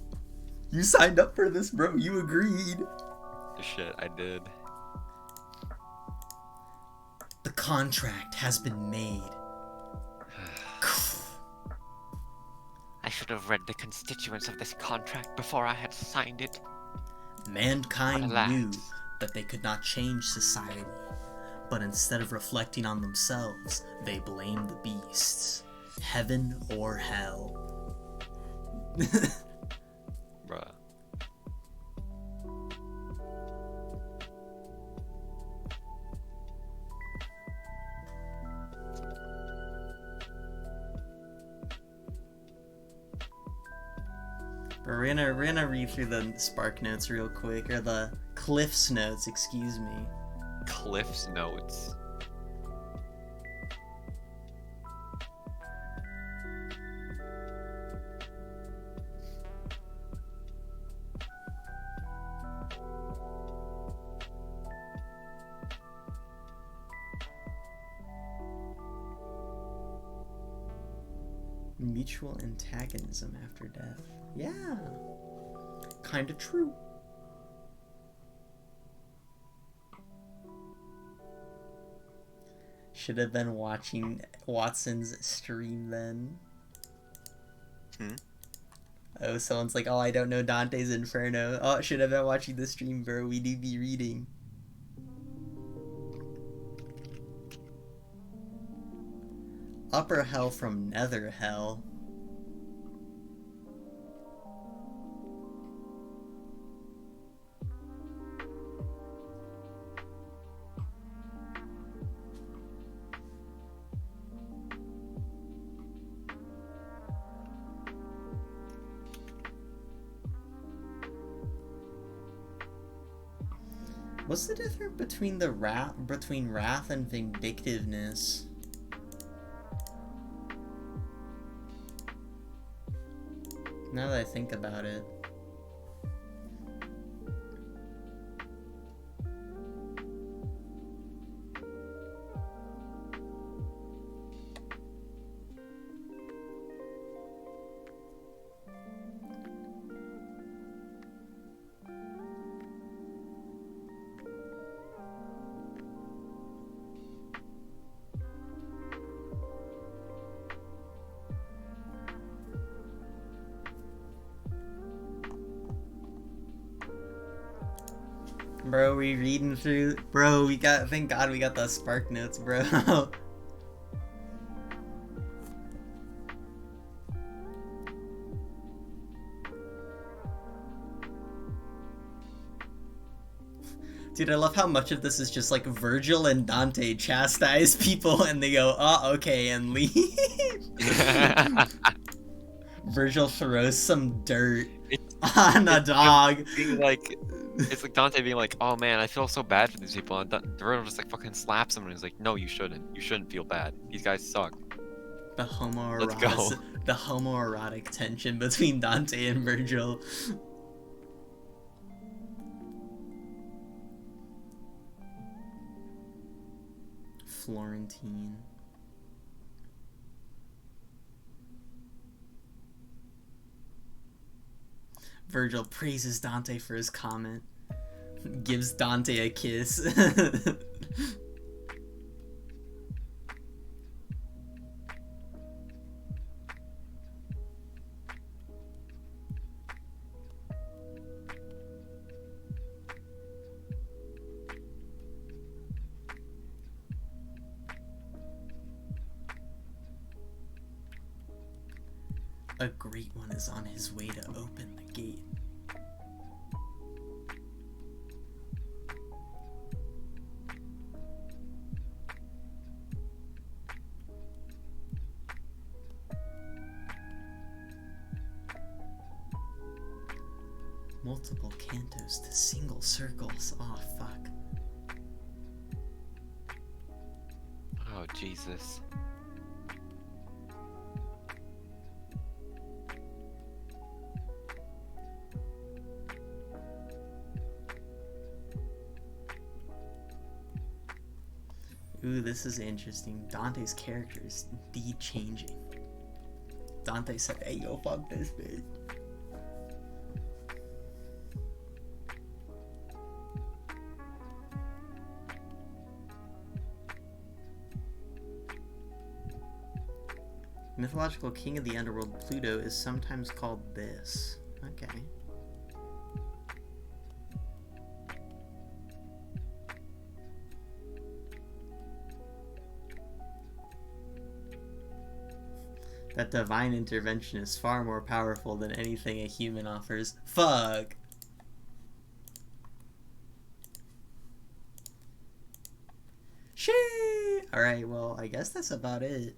Speaker 1: You signed up for this, bro. You agreed.
Speaker 2: Shit, I did.
Speaker 1: The contract has been made.
Speaker 2: I should have read the constituents of this contract before I had signed it.
Speaker 1: Mankind
Speaker 2: Alas.
Speaker 1: knew that they could not change society, but instead of reflecting on themselves, they blamed the beasts. Heaven or hell.
Speaker 2: Bruh.
Speaker 1: We're gonna read through the Spark Notes real quick, or the Cliff's Notes, excuse me.
Speaker 2: Cliff's Notes.
Speaker 1: Mutual antagonism after death. Yeah. Kinda true. Should have been watching Watson's stream then. Oh, someone's like, "Oh, I don't know Dante's Inferno." Oh, should have been watching the stream, bro. We do be reading. Upper hell from nether hell. What's the difference between wrath and vindictiveness? Now that I think about it. Bro, we reading through. Bro, thank God we got the Spark Notes, bro. Dude, I love how much of this is just like Virgil and Dante chastise people and they go, oh, okay, and leave. Virgil throws some dirt on a dog.
Speaker 2: Being like, it's like Dante being like, oh man, I feel so bad for these people. And Virgil just like fucking slaps him and he's like, no, you shouldn't. You shouldn't feel bad. These guys suck.
Speaker 1: The
Speaker 2: Let's go.
Speaker 1: homoerotic tension between Dante and Virgil. Florentine. Virgil praises Dante for his comment. Gives Dante a kiss. A great one is on his way to open the gate. Multiple cantos to single circles. Oh, fuck.
Speaker 2: Oh, Jesus.
Speaker 1: Ooh, this is interesting. Dante's character is de-changing. Dante said, hey, yo, fuck this bitch. Mythological king of the underworld, Pluto, is sometimes called this. Okay. That divine intervention is far more powerful than anything a human offers. Fuck! Shit! Alright, well, I guess that's about it.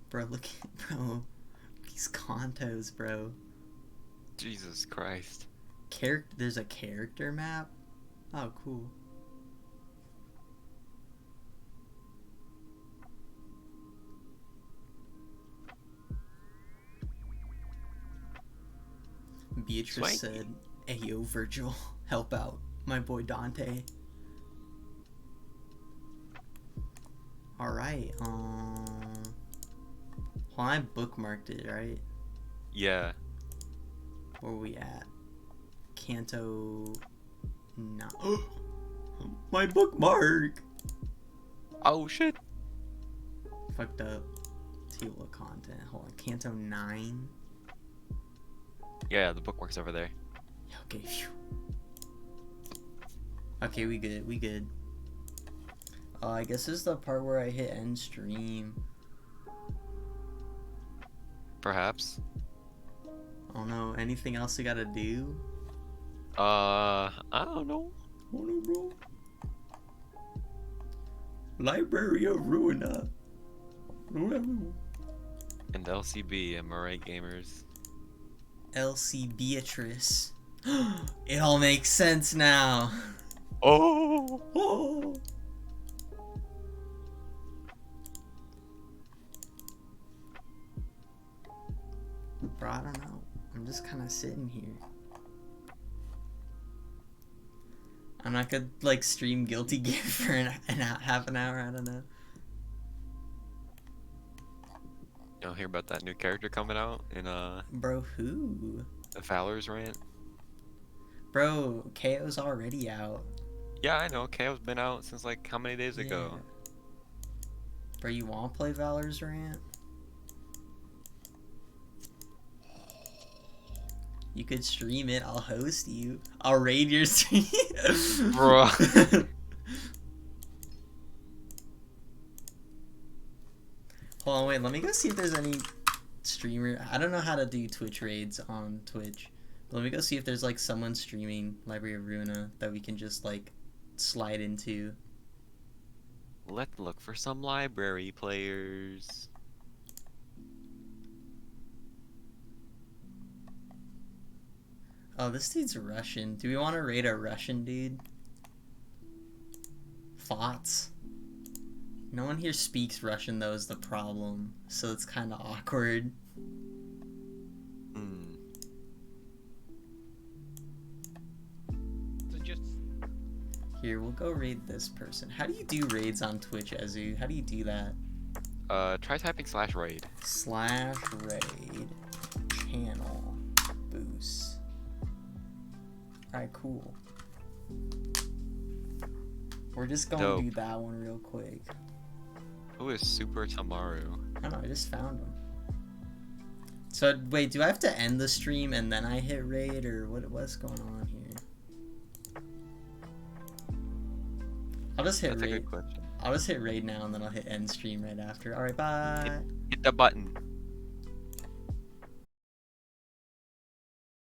Speaker 1: Bro, look at, bro. These contos, bro.
Speaker 2: Jesus Christ.
Speaker 1: There's a character map? Oh, cool. Beatrice said, hey yo, Virgil, help out my boy Dante. Alright, well, I bookmarked it, right?
Speaker 2: Yeah.
Speaker 1: Where are we at? Canto... No. My bookmark!
Speaker 2: Oh shit.
Speaker 1: Fucked up. Table of content. Hold on, Canto 9?
Speaker 2: Yeah, the bookmark's over there.
Speaker 1: Okay, phew. Okay, we good. I guess this is the part where I hit end stream.
Speaker 2: Perhaps.
Speaker 1: I don't know, anything else I gotta do?
Speaker 2: I don't know.
Speaker 1: Oh no, bro. Library of Ruina.
Speaker 2: And LCB and Murray Gamers.
Speaker 1: LC Beatrice. It all makes sense now.
Speaker 2: Oh!
Speaker 1: Oh. Bro, I don't know. I'm just kind of sitting here. I'm not gonna like stream Guilty Gear for half an hour. I don't know.
Speaker 2: You don't hear about that new character coming out in
Speaker 1: Bro, who?
Speaker 2: the Fowler's Rant?
Speaker 1: Bro, KO's already out.
Speaker 2: Yeah, I know. KO's been out since like how many days ago?
Speaker 1: Bro, you wanna play Valor's Rant? You could stream it. I'll host you. I'll raid your stream.
Speaker 2: Bro.
Speaker 1: Hold on, wait. Let me go see if there's any streamer. I don't know how to do Twitch raids on Twitch. Let me go see if there's like someone streaming Library of Ruina that we can just like slide into.
Speaker 2: Let's look for some library players.
Speaker 1: Oh, this dude's Russian. Do we want to raid a Russian dude? Fots? No one here speaks Russian though is the problem, so it's kind of awkward.
Speaker 2: Hmm.
Speaker 6: So just
Speaker 1: Here, we'll go raid this person. How do you do raids on Twitch, Ezu? How do you do that?
Speaker 2: Try typing /raid.
Speaker 1: /raid channel boost. Alright, cool. We're just gonna
Speaker 2: Dope.
Speaker 1: do that one real quick.
Speaker 2: Who is Super Tamaru?
Speaker 1: I don't know, I just found him. So, wait, do I have to end the stream and then I hit raid, or what's going on here? I'll just hit
Speaker 2: That's a
Speaker 1: raid.
Speaker 2: good question.
Speaker 1: I'll just hit raid now and then I'll hit end stream right after. Alright, bye!
Speaker 2: Hit the button.